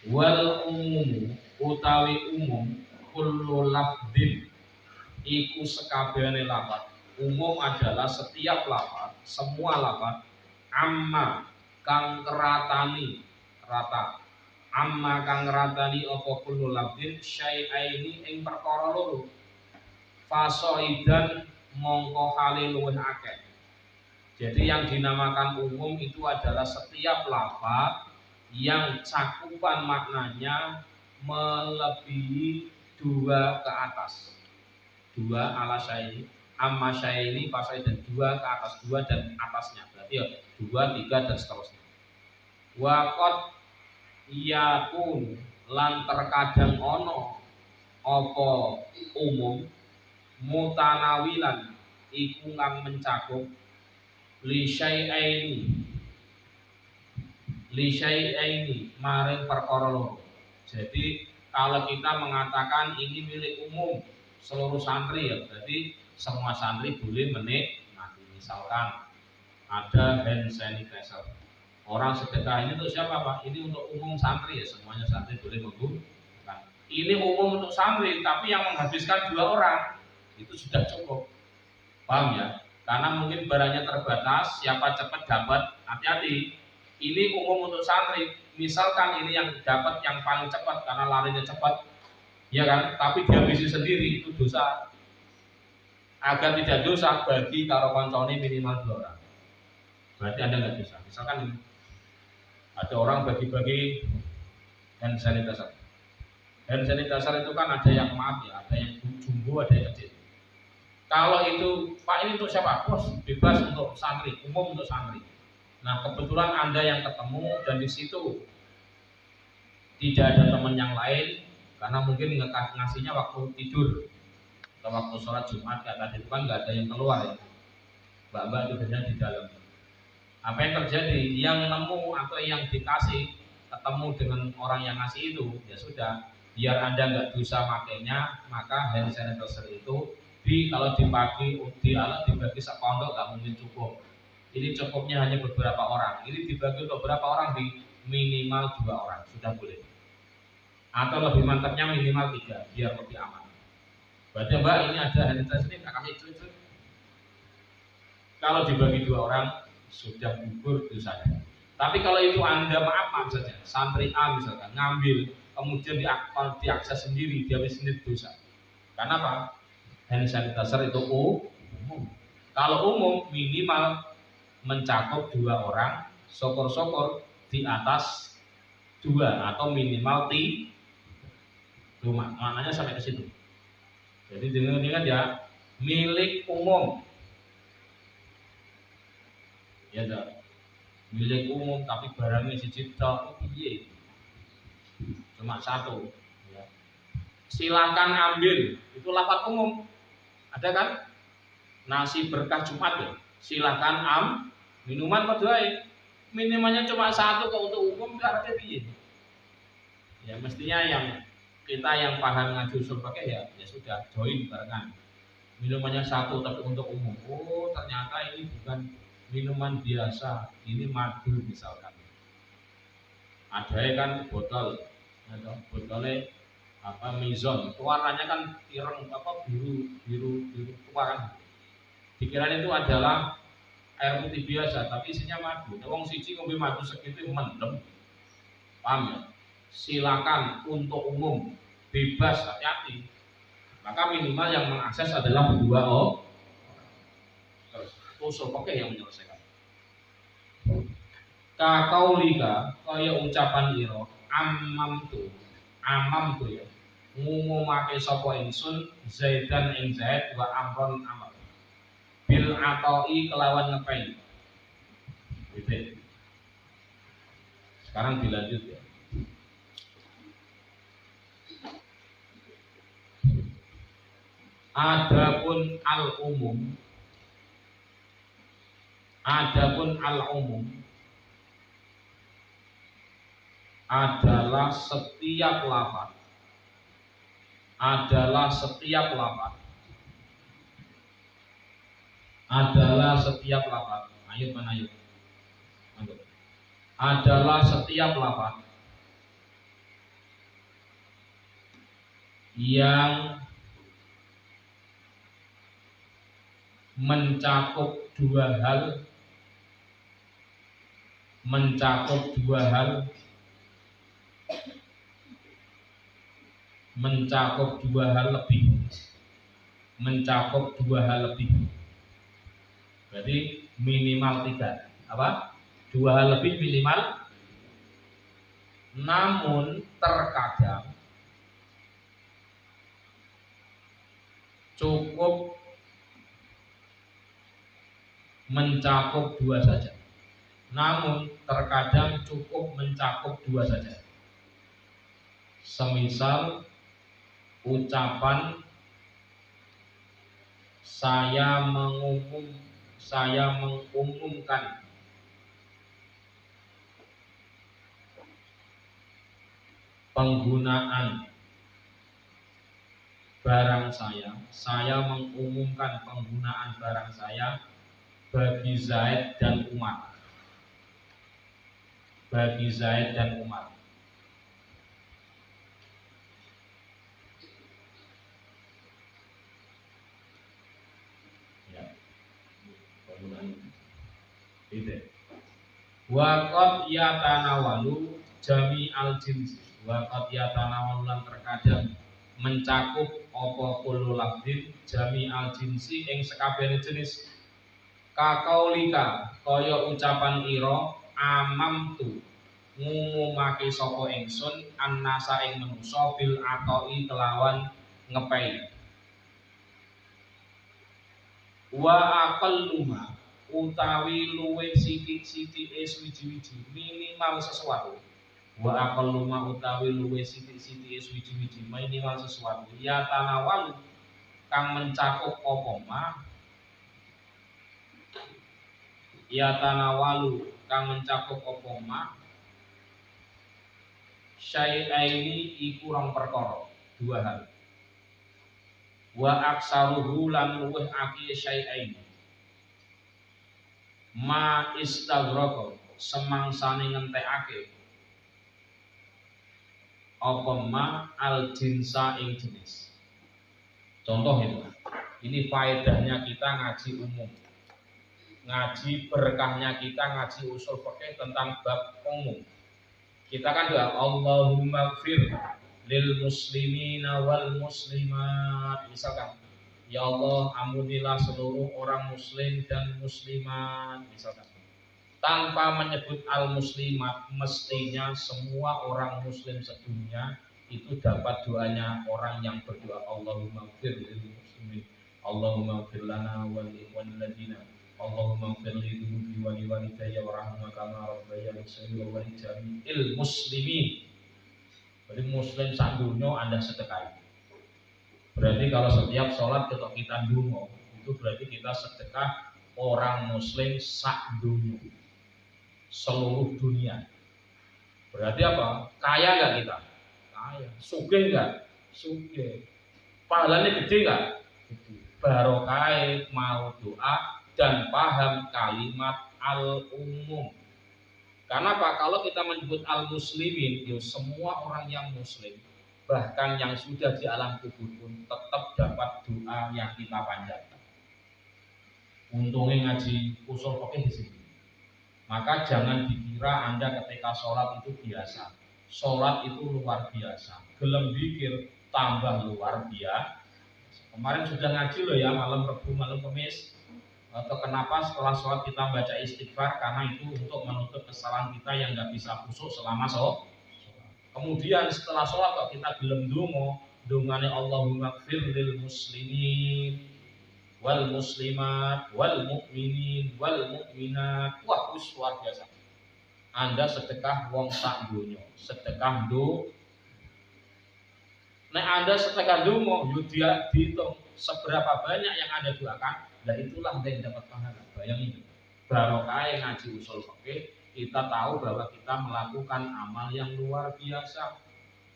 Wal umum utawi umum kullu lafdin iku sekabehane lafaz. Umum adalah setiap lafaz, semua lafaz amma kang ngeratani apa kullu lafdin syai'aini ing perkara loro. Fasoidan mongko hale luwih akeh. Jadi yang dinamakan umum itu adalah setiap lafaz yang cakupan maknanya melebihi 2 ke atas. 2 ala syai, amma syai ini pasai dan 2 ke atas, 2 dan atasnya. Berarti ya 2, 3 dan seterusnya. Waqat yakun lan terkadang ono apa umum mutanawilan iku kang mencakup li syai'aini maring perkara loro. Jadi kalau kita mengatakan ini milik umum seluruh santri ya berarti semua santri boleh menikmati. Misalkan ada hand sanitizer, orang sedekah ini untuk siapa Pak? Ini untuk umum santri ya, semuanya santri boleh menggunakan. Ini umum untuk santri tapi yang menghabiskan 2 orang itu sudah cukup, paham ya? Karena mungkin barangnya terbatas, siapa cepat dapat, hati-hati. Ini umum untuk santri, misalkan ini yang dapat yang paling cepat karena larinya cepat, ya kan? Tapi dihabisi sendiri itu dosa. Agar tidak dosa bagi karo koncone minimal 2 orang. Berarti Anda nggak dosa. Misalkan ada orang bagi-bagi hand sanitizer. Hand sanitizer itu kan ada yang maaf ya, ada yang jumbo, ada yang kecil. Kalau itu, Pak ini untuk siapa? Bos, bebas untuk santri, umum untuk santri. Nah kebetulan Anda yang ketemu dan di situ tidak ada teman yang lain, karena mungkin ngasihnya waktu tidur atau waktu sholat Jumat kayak tadi itu kan nggak ada yang keluar ya. Mbak-mbak itu biasanya di dalam. Apa yang terjadi? Yang nemu atau yang dikasih ketemu dengan orang yang ngasih itu, ya sudah, biar Anda nggak dosa makainya, maka hand sanitizer itu kalau dibagi sepondok nggak mungkin cukup. Ini cukupnya hanya beberapa orang. Ini dibagi untuk berapa orang? Di minimal 2 orang sudah boleh. Atau lebih mantapnya minimal 3 biar lebih aman. Berarti Mbak ini ada hand sanitizer ini tak kasih cuy. Kalau dibagi 2 orang sudah gugur dosanya. Tapi kalau itu Anda maaf saja, santri A misalkan ngambil kemudian diakses sendiri, dia sendiri dosa. Karena apa? Hand sanitizer itu umum. Kalau umum minimal mencakup 2 orang, syukur-syukur di atas 2 atau minimal 3. Rumah, maknanya sampai ke situ. Jadi dengan ya milik umum. Ya dah. Milik umum tapi barangnya siji tok piye? Cuma 1. Ya. Silakan ambil. Itu lafaz umum. Ada kan? Nasi berkah Jumat ya. Silakan minuman padha minimalnya cuma 1 kok untuk umum artinya piye? Ya mestinya kita yang paham ngaji usul pakai ya sudah join barengan. Minumannya 1 tapi untuk umum. Oh ternyata ini bukan minuman biasa, ini madu misalkan. Ada kan botolnya Mizon, warnanya kan ireng biru tua kan. Pikiran itu adalah air putih biasa, tapi isinya madu. Wong siji ngombe madu segitu mendem. Paham ya? Silakan untuk umum, bebas, hati-hati. Maka minimal yang mengakses adalah 2 orang. Terus usul pakai yang menyelesaikan. Kakaulika kaya ucapan iro amam tu ya. Ngumumake sapa ingsun Zaidan ing Zaid wa Amron Amr. Bil atoi kelawan ngepeni. Gitu. Sekarang dilanjut ya. Adapun al-umum adalah setiap lafaz. Adalah setiap lafaz. Ayat mana ayat? Adalah setiap lafaz yang mencakup dua hal lebih. Berarti minimal 3. Apa? 2 hal lebih minimal. Namun terkadang cukup mencakup 2 saja. Namun terkadang cukup mencakup 2 saja. Semisal ucapan saya mengumumkan penggunaan barang saya mengumumkan penggunaan barang saya bagi Zaid dan Umar. Waqad yatanawalu jami al-jinsi. Waqad yatanawalu lan terkadang mencakup apa kullu lafdin jami al-jinsi ing sekabehane jenis. Kakaulika kaya ucapan ira amamtu ngumumake sapa ingsun annasa ing manusa bil atoi kelawan ngepei. Wa aqalluma utawi luwih sithik-sithike suwiji-wiji minimal sesuatu. Wa aqalluma utawi luwih sithik-sithike suwiji-wiji minimal sesuatu ya tanawalu kang mencakup apa ma ya tanawalu kang mencakup apa ma syai'aini iku rong perkara, dua hal. Wa aksaruhu lan luweh akeh syai'aini ma istagraka semangsane ngentekake apa ma al jinsa ing jenis. Contoh ini faedahnya kita ngaji umum, ngaji berkahnya kita ngaji usul fikih tentang bab umum. Kita kan doa Allahumma gfir lil muslimina wal muslimat, misalkan ya Allah ampunilah seluruh orang muslim dan muslimat, misalkan tanpa menyebut al muslimat, mestinya semua orang muslim sedunia itu dapat doanya orang yang berdoa Allahumma gfir lil muslimin Allahumma gfir lana wal ikhwan ladina Allahumma gfir li dhunubi wa li walidayya warhamna kama rabbayani shaghira wa li jami'il muslimin. Jadi muslim sak dunya Anda sedekah. Berarti kalau setiap sholat kita dungo, itu berarti kita sedekah orang muslim sak dunya, seluruh dunia. Berarti apa? Kaya nggak kita? Kaya. Sugih nggak? Sugih. Pahalanya gede nggak? Gede. Barokah mau doa dan paham kalimat al-umum. Karena apa? Kalau kita menyebut al-muslimin, ya semua orang yang muslim, bahkan yang sudah di alam kubur pun tetap dapat doa yang kita panjatkan. Untungnya ngaji usul fikih di sini. Maka jangan dikira Anda ketika sholat itu biasa. Sholat itu luar biasa. Gelem zikir tambah luar biasa. Kemarin sudah ngaji loh ya, malam Rabu, malam Kamis. Atau kenapa setelah sholat kita baca istighfar? Karena itu untuk menutup kesalahan kita yang nggak bisa khusyuk selama sholat. Kemudian setelah sholat kok kita gelem dongo, dongane Allahumma gfir lil muslimin wal muslimat wal mu'minin wal mu'minat. Wah, luar biasa. Anda sedekah wong sak donya, sedekah do. Nek Anda sedekah dongo, yo dia dihitung seberapa banyak yang Anda doakan, nah itulah yang dapat pahala. Bayangin, barokah ngaji usul fikih, kita tahu bahwa kita melakukan amal yang luar biasa.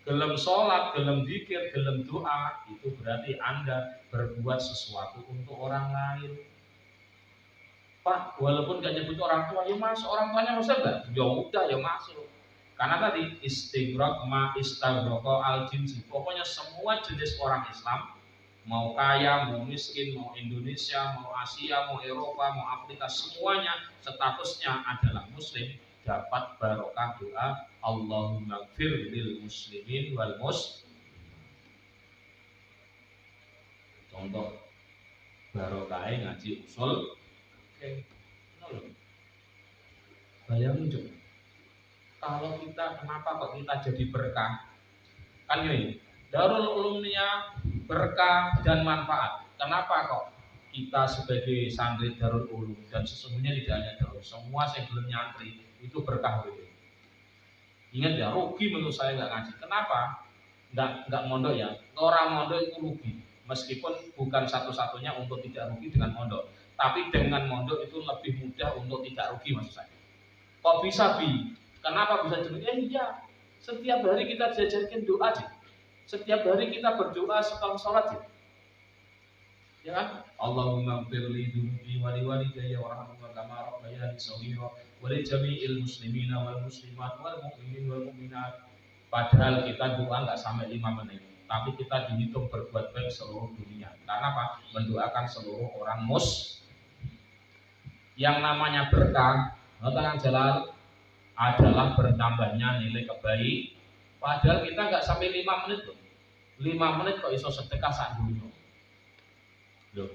Gelem sholat, gelem zikir, gelem doa, itu berarti Anda berbuat sesuatu untuk orang lain. Pak, walaupun gak nyebut orang tua, ya masuk. Orang tuanya masuk gak? Ya udah, ya masuk. Karena tadi istighraq ma istaghraqo al jinsi. Pokoknya semua jenis orang Islam, mau kaya, mau miskin, mau Indonesia, mau Asia, mau Eropa, mau Afrika, semuanya statusnya adalah muslim, dapat barokah doa Allahumma gfir lil muslimin wal muslimat. Contoh barokah ngaji usul. Oke. Bayangin coba. Kalau kita, kenapa kok kita jadi berkah? Kan ini Darul Ulumnya berkah dan manfaat. Kenapa kok kita sebagai santri Darul Ulum, dan sesungguhnya tidak hanya Darul, semua yang belum nyantri itu berkah itu. Ingat ya, rugi menurut saya nggak ngaji. Kenapa? Nggak mondok ya. Orang mondok itu rugi, meskipun bukan satu-satunya untuk tidak rugi dengan mondok. Tapi dengan mondok itu lebih mudah untuk tidak rugi maksud saya. Kok bisa bi? Kenapa bisa jadi? Iya, setiap hari kita diajarkan doa aja. Setiap hari kita berdoa setelah sholat ya. Ya kan? Allahumma gfirli dhunubi wa li walidayya warhamhuma kama rabbayani shaghira wa li jami'il muslimina wal muslimat wal mu'minin wal mu'minat. Padahal kita doa enggak sampai 5 menit, tapi kita dihitung berbuat baik seluruh dunia. Karena apa? Mendoakan seluruh orang yang namanya berkah, Kang Jalal, adalah bertambahnya nilai kebaikan. Padahal kita enggak sampai 5 menit loh. 5 menit kok iso sedekah sak dunia. Loh,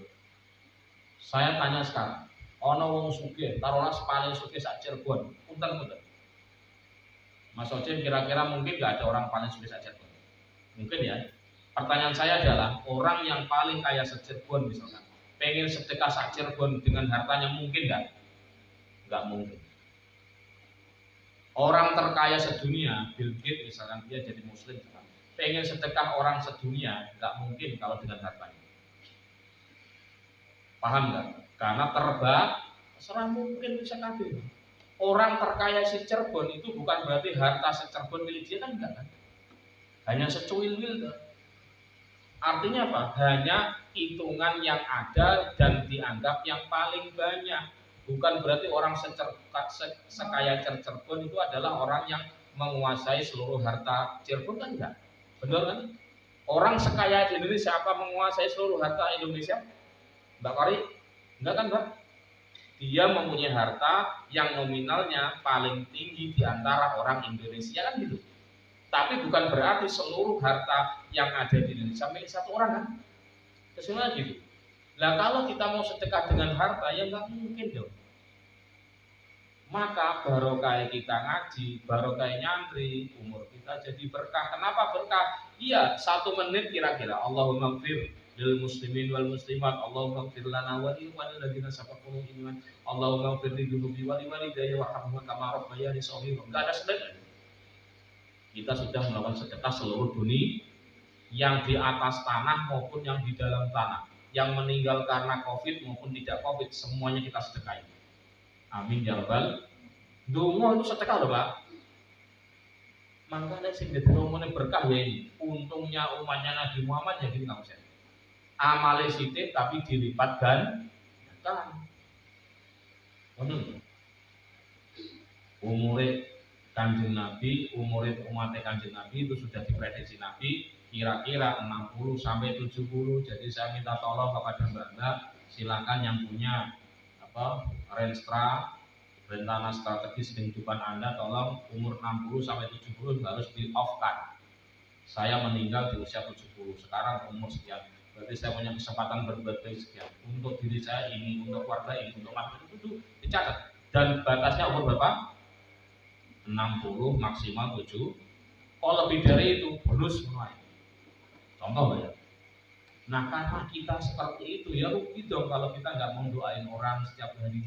saya tanya sekarang, ono wong sugih, taruhlah paling sugih sak Cirebon, punten-punten. Mas Ocin, kira-kira mungkin nggak ada orang paling sulit Cirebon? Mungkin ya. Pertanyaan saya adalah orang yang paling kaya Cirebon misalkan, pengen sedekah Cirebon dengan hartanya mungkin nggak? Nggak mungkin. Orang terkaya sedunia, Bill Gates misalkan, dia jadi Muslim, pengen sedekah orang sedunia, nggak mungkin kalau dengan hartanya. Paham nggak? Karena serah mungkin bisa kabeh. Orang terkaya si Cirebon itu bukan berarti harta si Cirebon milik dia, kan enggak kan? Hanya secuil-cuil kan? Artinya apa? Hanya hitungan yang ada dan dianggap yang paling banyak. Bukan berarti orang sekaya Cirebon itu adalah orang yang menguasai seluruh harta Cirebon, kan enggak? Benar kan? Orang sekaya di Indonesia apa menguasai seluruh harta Indonesia? Mbak Kori? Enggak kan, Mbak? Dia mempunyai harta yang nominalnya paling tinggi di antara orang Indonesia, kan gitu. Tapi bukan berarti seluruh harta yang ada di Indonesia milik satu orang, kan? Kesimpulannya gitu. Nah, kalau kita mau sedekah dengan harta, ya nggak mungkin dong. Maka barokah kita ngaji, barokah nyantri, umur kita jadi berkah. Kenapa berkah? Iya, 1 menit kira-kira. Allahumma gfir lil muslimin wal muslimat, Allahumma gfir lana wa lil ladzina sabaquna bil iman, Allahumma gfir li dzunubi wa li walidayya warhamhum kama rabbayani shaghira. Enggak ada sedekah. Kita sudah melakukan sedekah seluruh dunia, yang di atas tanah maupun yang di dalam tanah, yang meninggal karena Covid maupun tidak Covid, semuanya kita sedekahi. Amin ya rabbal. Dongo itu sedekah loh, Pak. Makanya sing dadi omone berkah ya ini. Untungnya umatnya Nabi Muhammad ya gini, Kang Ustaz. Amale sithik tapi dilipat gandakan. Ngono. Umure Kanjeng Nabi, umure umat Kanjeng Nabi itu sudah diprediksi Nabi kira-kira 60 sampai 70. Jadi saya minta tolong kepada Mbak, silakan yang punya Renstra, rencana strategis kehidupan Anda, tolong umur 60 sampai 70 harus di-off-kan. Saya meninggal di usia 70, sekarang umur sekian. Berarti saya punya kesempatan berbuat baik sekian. Untuk diri saya ini, untuk keluarga ini, untuk makhluk itu dicatat. Dan batasnya umur berapa? 60 maksimal 7. Kalau lebih dari itu bonus mulai. Contoh ya. Nah, karena kita seperti itu ya rugi dong kalau kita nggak mau doain orang setiap hari.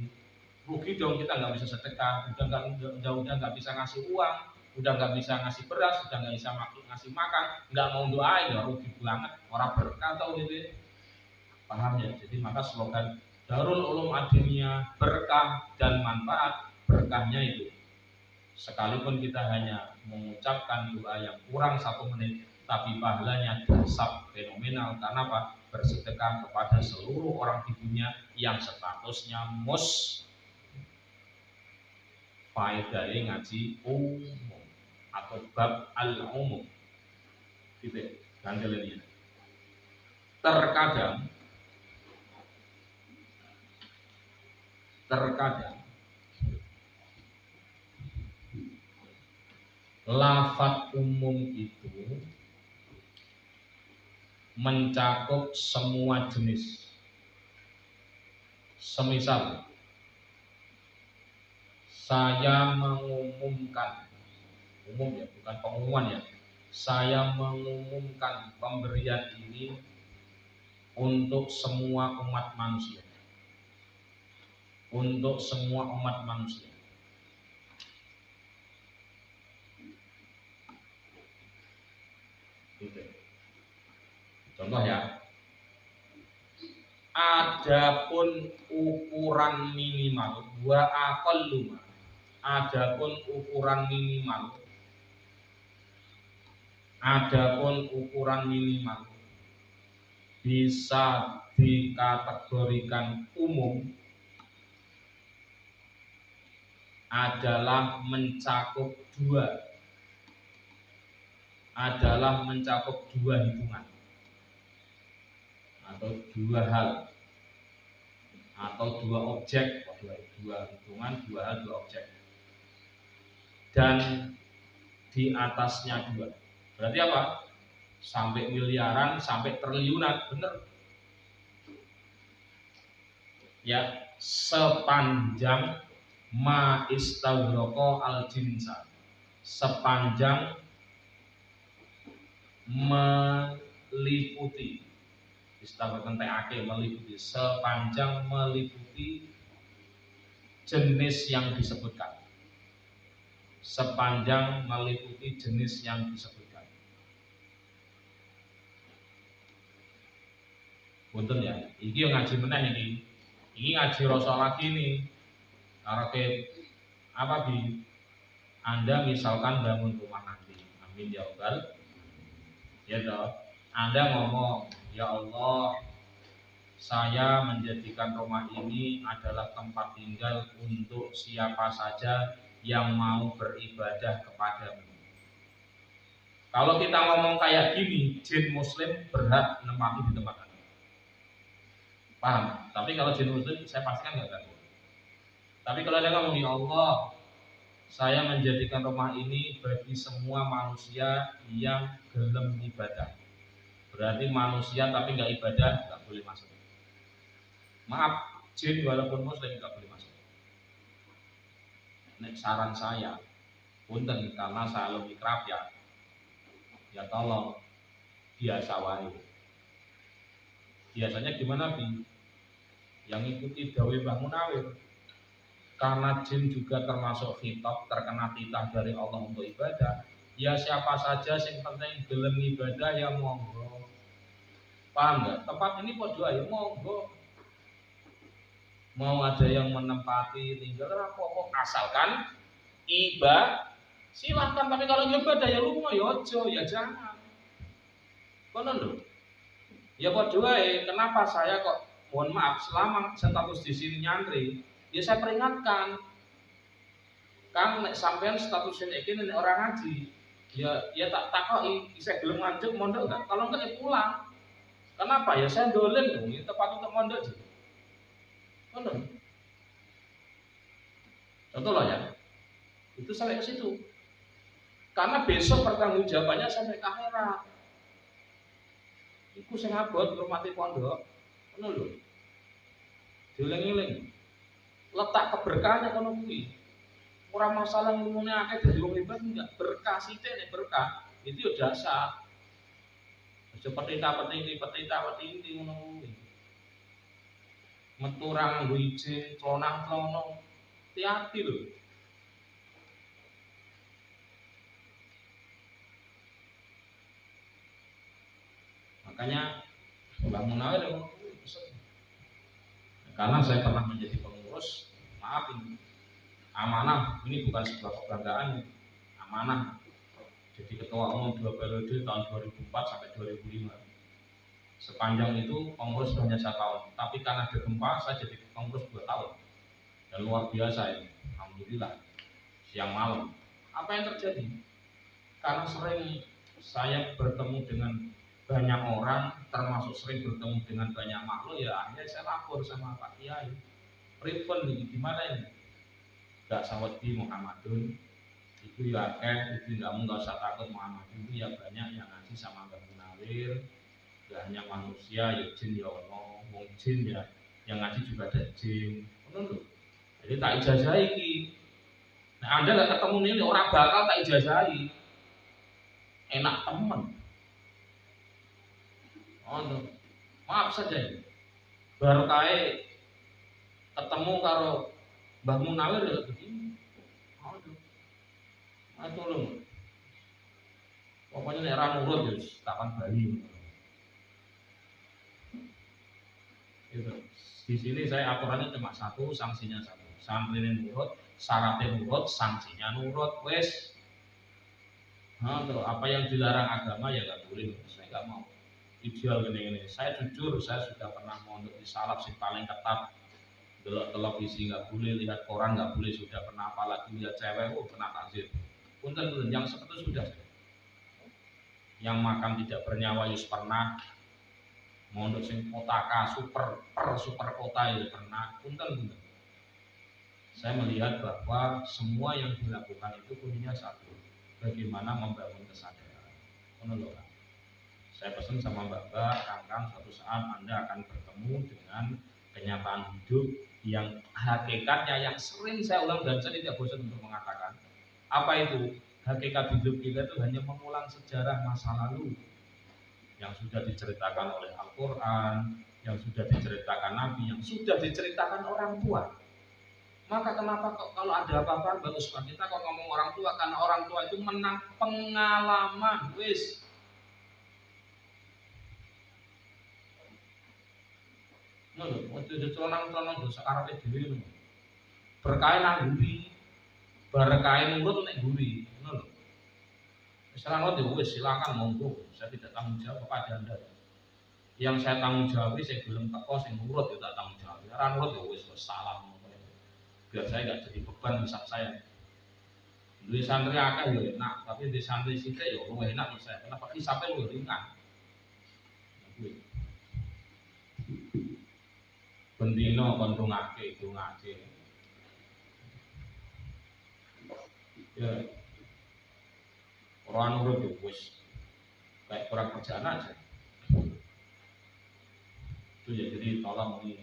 Rugi dong kita nggak bisa sedekah, udah nggak bisa ngasih uang, udah nggak bisa ngasih beras, udah nggak bisa ngasih makan, nggak mau doain ya rugi banget. Orang berkah tau gitu. Paham ya? Jadi maka slogan Darul Ulum Adiniyah, berkah dan manfaat. Berkahnya itu sekalipun kita hanya mengucapkan doa yang kurang 1 menit, tapi pahalanya dasar fenomenal. Karena apa? Bersedekah kepada seluruh orang di dunia yang statusnya faedahnya ngaji umum atau bab al-umum. Gitu. Gantilannya. Terkadang lafaz umum itu mencakup semua jenis. Semisal saya mengumumkan, umum ya, bukan pengumuman ya. Saya mengumumkan pemberian ini untuk semua umat manusia. Untuk semua umat manusia. Contoh ya. Adapun ukuran minimal wa aqallu. Adapun ukuran minimal bisa dikategorikan umum adalah mencakup dua hitungan atau dua hal atau dua objek, dua hitungan, dua hal, dua objek, dan di atasnya dua. Berarti apa? Sampai miliaran, sampai triliunan, bener ya, sepanjang ma istawroko al jinsa, sepanjang meliputi, istilah kentekake meliputi, sepanjang meliputi jenis yang disebutkan, sepanjang meliputi jenis yang disebutkan. Punten ya, iki yang ngaji meneh iki ngaji rasa lagi nih. Karepe apa bi? Anda misalkan bangun rumah nanti, amin ya Allah, ya toh. Anda ngomong, ya Allah, saya menjadikan rumah ini adalah tempat tinggal untuk siapa saja yang mau beribadah kepadamu. Kalau kita ngomong kayak gini, jin muslim berhak menempati di tempat Anda. Paham? Tapi kalau jin muslim saya pastikan nggak ganggu. Tapi kalau ada ngomong, ya Allah, saya menjadikan rumah ini bagi semua manusia yang gelem ibadah. Berarti manusia tapi nggak ibadah nggak boleh masuk. Maaf, jin walaupun muslim nggak boleh masuk. Nek saran saya, punten karena saya lebih kerap ya tolong biasa wae. Biasanya gimana bi? Yang ikuti dawe Mbah Munawir. Karena jin juga termasuk khitab, terkena titah dari Allah untuk ibadah. Ya siapa saja yang penting gelem ibadah ya monggo. Paham nggak? Tempat ini podo ya monggo. Mau ada yang menempati tinggal apa-apa asalkan ibadah silahkan, tapi kalau ibadah ya lunga ya ojo ya jangan. Kono lho. Ya podo wae, kenapa saya kok mohon maaf selama status di sini nyantri, ya saya peringatkan. Kang nek sampean statusnya iki nek orang ngaji, ya tak takoki, isih belum nganjuk mondok enggak? Kalau enggak ya pulang. Kenapa? Ya saya dolen dong, ini tepat untuk mondok sih. Benar. Contoh lah ya, itu sampai ke situ. Karena besok pertanggungjawabannya sampai ke akhirat. Iku sing abot ngurmati pondok, ngono lho. Dieling-eling. Letak keberkahannya kono kuwi. Ora masalah ngomongne akeh dadi wong hebat enggak, berkah sithik nek berkah itu ya dasar. Aja petita-petiti ngono kuwi. Metu ra nganggo ijin, celana-celana. Hati-hati lho. Makanya Mbah Munawir karena saya pernah menjadi pengurus, maaf ini amanah, ini bukan sebuah kebanggaan, amanah. Jadi ketua umum 2 periode tahun 2004 sampai 2005. Sepanjang itu pengurus hanya 1 tahun, tapi karena ada gempa saya jadi pengurus 2 tahun. Dan luar biasa ini, alhamdulillah. Siang malam, apa yang terjadi? Karena sering saya bertemu dengan banyak orang, termasuk sering bertemu dengan banyak makhluk, ya akhirnya saya lapor sama Pak Kiai. Pripun nih, gimana ini? Gak sawat di Muhammadun, itu ya itu kamu gak usah takut Muhammadun, itu ya banyak yang ngaji sama Mbah Munawir. Gak hanya manusia, ya jin ya ono, wong jin ya, yang ngaji juga ada jin. Betul. Jadi tak ijazahi ki. Nah Anda gak ketemu ini orang bakal tak ijazahi. Enak temen. Oh, maaf saja. Baru kae ketemu karo Mbah Munawir ya begini. Oh, tolong. Pokoknya nek ra nurut ya takkan Bali. Gitu. Di sini saya aturannya cuma 1, sanksinya 1. Santrinya nurut, syaratnya nurut, sanksinya nurut, wes. Nah, terus apa yang dilarang agama ya nggak boleh. Saya nggak mau. Ideal gini. Saya jujur, saya sudah pernah mondok di salaf sing paling ketat. Delok televisi nggak boleh, lihat koran nggak boleh, sudah pernah apalagi lihat cewek, pernah takzir. Punten yang seperti sudah. Yang makan tidak bernyawa yus pernah. Mondok sing kotaka super kota itu pernah. Punten. Saya melihat bahwa semua yang dilakukan itu kuncinya satu, bagaimana membangun kesadaran. Menurut saya pesan sama Mbak, Kang, suatu saat Anda akan bertemu dengan kenyataan hidup yang hakikatnya yang sering saya ulang dan saya tidak bosan untuk mengatakan. Apa itu? Hakikat hidup kita itu hanya mengulang sejarah masa lalu yang sudah diceritakan oleh Al-Quran, yang sudah diceritakan Nabi, yang sudah diceritakan orang tua. Maka kenapa kok kalau ada apa-apa bagus Pak kita kok ngomong orang tua, karena orang tua itu menang pengalaman, wis. Ngono, waktu itu celana-celana dosa karepe dhewe ngono. Berkain nang guri, berkain nurut nek guri, ngono lho. Wis ora ngerti wis silakan monggo, saya tidak tanggung jawab kepada Anda. Yang saya tanggung jawab sing gelem teko sing nurut ya tak tanggung jawab. Ora nurut ya wis salah. Biar saya nggak jadi beban hisap saya. Di santri akeh ya enak, tapi di santri sithik ya luwih enak menurut saya. Kenapa hisapnya luwih ringan? Bendino kon dongake. Ya. Orang nurut ya wis kayak kurang kerjaan aja. Itu ya, jadi tolong ini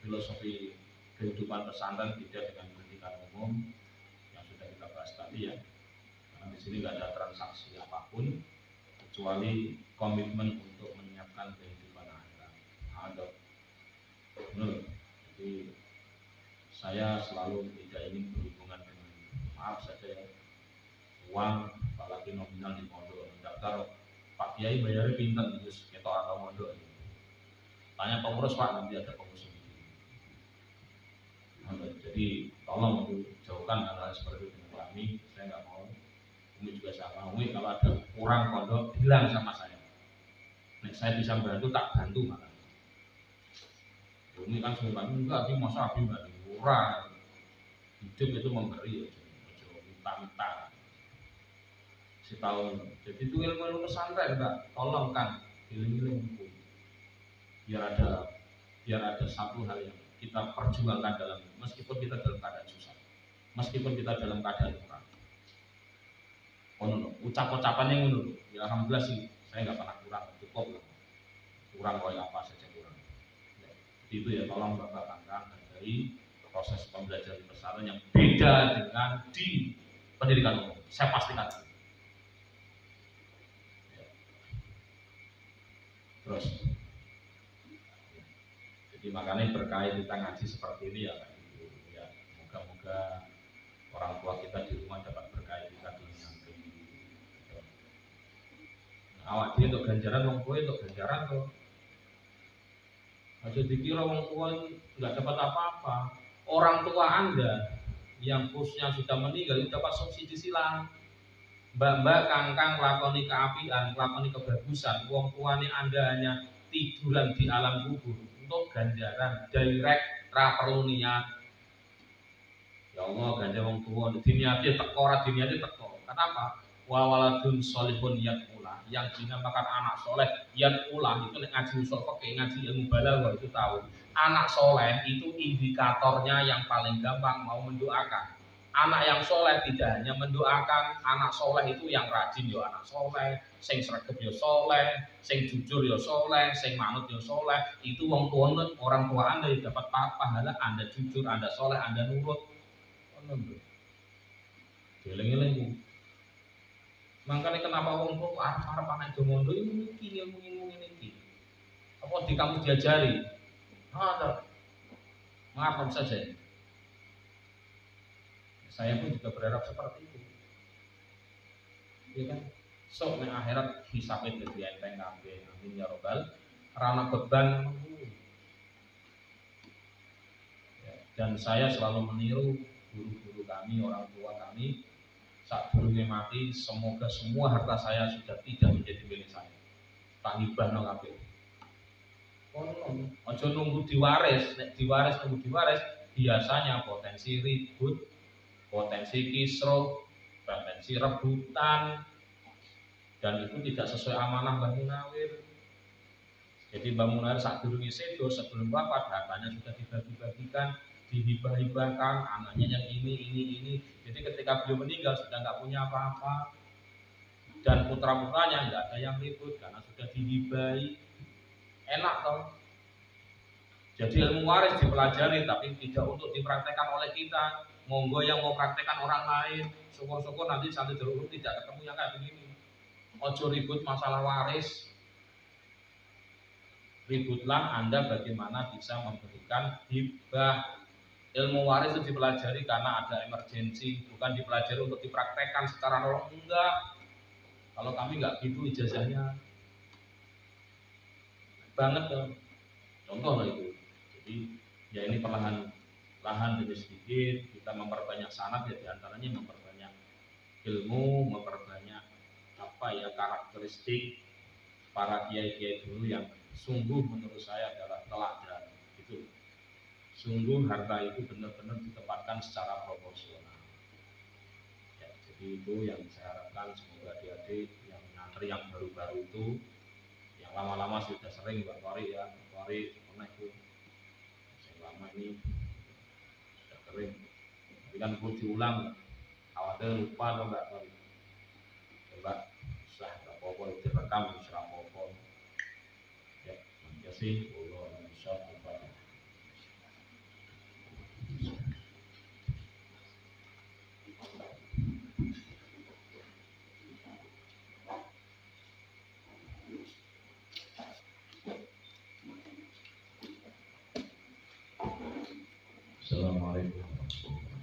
filosofi kehidupan pesantren beda dengan pendidikan umum yang sudah kita bahas tadi ya. Karena di sini nggak ada transaksi apapun kecuali komitmen untuk menyiapkan kehidupan akhirat. Ada, benar. Jadi saya selalu tidak ingin berhubungan dengan maaf saja ya, uang, apalagi nominal di pondok. Mendaftar Pak Kiai bayarnya pinter terus ketok atau pondok. Tanya pengurus Pak, nanti ada pengurus. Jadi tolong untuk jauhkan hal-hal seperti itu dengan kami. Saya nggak mau, Umi juga sama. Umi kalau ada kurang pondok bilang sama saya. Nek saya bisa bantu tak bantu malah. Umi kan sebenarnya enggak, tapi masa abi nggak murah. Hidup itu memberi, minta-minta. Si tahu. Jadi itu ilmu pesantren Mbak. Tolong kan, ilmu-ilmu biar ada satu hal yang kita perjuangkan dalam meskipun kita dalam keadaan susah, meskipun kita dalam keadaan kurang. Ucapan-ucapannya ngono. Ya alhamdulillah sih, saya nggak pernah kurang, cukup. Kurang kayak apa saja kurang. Ya, itu ya tolong Bapak Kangkang dari proses pembelajaran di pesantren yang beda dengan di pendidikan umum. Saya pastikan. Ya. Terus. Jadi makanya berkait kita ngaji seperti ini ya, moga-moga orang tua kita di rumah dapat berkait kita di nyantri. Awak dia untuk ganjaran, wong tua untuk ganjaran tuh. Aja dikira wong tua nggak dapat apa-apa. Orang tua Anda yang khususnya sudah meninggal itu dapat subsidi silang. Mbak-mbak kangkang lakoni keapian, lakoni kebagusan. Wong tuane Anda hanya tiduran di alam kubur. Untuk ganjaran direct ra perlu niat. Ya Allah ganjar wong tuwa diniati teko ora diniati teko. Kenapa? Wa waladun sholihun yaqula. Yang dinamakan anak soleh yaqula itu nek ngaji usul fikih, ngaji ilmu balaghah itu tahu. Anak soleh itu indikatornya yang paling gampang mau mendoakan. Anak yang soleh tidak hanya mendoakan, anak soleh itu yang rajin yo anak soleh, sing sregep yo soleh, sing jujur yo soleh, sing manut yo soleh. Itu wong tua orang tua Anda yang dapat pahala Anda jujur, Anda soleh, Anda nurut. Geleng-geleng. Makanya kenapa wong tua arep-arep anak domondo iki ilmu-ilmu ini. Apa di kamu diajari? Maaf saja. Saya pun juga berharap seperti itu. Ya kan? So, nek akhirat hisabnya dadi enteng kabeh. Amin ya robbal. Karena beban ya, dan saya selalu meniru guru-guru kami, orang tua kami. Saat gurunya mati, semoga semua harta saya sudah tidak menjadi milik saya. Tak hibahno kabeh. Ojo nunggu diwaris, nek diwaris nunggu diwaris, biasanya potensi ribut, potensi kisruh, potensi rebutan, dan itu tidak sesuai amanah Mbah Munawir. Jadi Mbah Munawir saat durunge sedo sebelum wafat hartanya sudah dibagi-bagikan, dihibah-hibahkan, anaknya yang ini. Jadi ketika beliau meninggal sudah nggak punya apa-apa, dan putra-putranya nggak ada yang ribut karena sudah dihibahi. Enak toh. Jadi ilmu waris dipelajari tapi tidak untuk dipraktekkan oleh kita. monggo yang mau praktekkan orang lain, syukur-syukur nanti santri dulu tidak ketemu yang kayak begini. Ojo ribut masalah waris, ributlah Anda bagaimana bisa memberikan hibah. Ilmu waris itu dipelajari karena ada emergensi, bukan dipelajari untuk dipraktekkan secara nolong, enggak. Kalau kami enggak gitu ijazahnya banget dong. Contoh lah itu. Jadi ya ini perlahan demi sedikit kita memperbanyak sanad, ya diantaranya memperbanyak ilmu, memperbanyak apa ya karakteristik para kiai-kiai dulu yang sungguh menurut saya adalah teladan. Itu sungguh harta itu benar-benar ditempatkan secara proporsional. Ya, jadi itu yang saya harapkan, semoga adik-adik yang ngantri yang baru-baru itu, yang lama-lama sudah sering Mbak Kori ya, Mbak Kori pernah itu, yang lama ini sudah kering. Tapi kan perlu diulang, khawatir lupa atau enggak Kori. Coba susah enggak apa-apa direkam susah apa-apa. Ya, terima kasih. Allah insya Allah. Assalamualaikum warahmatullahi wabarakatuh.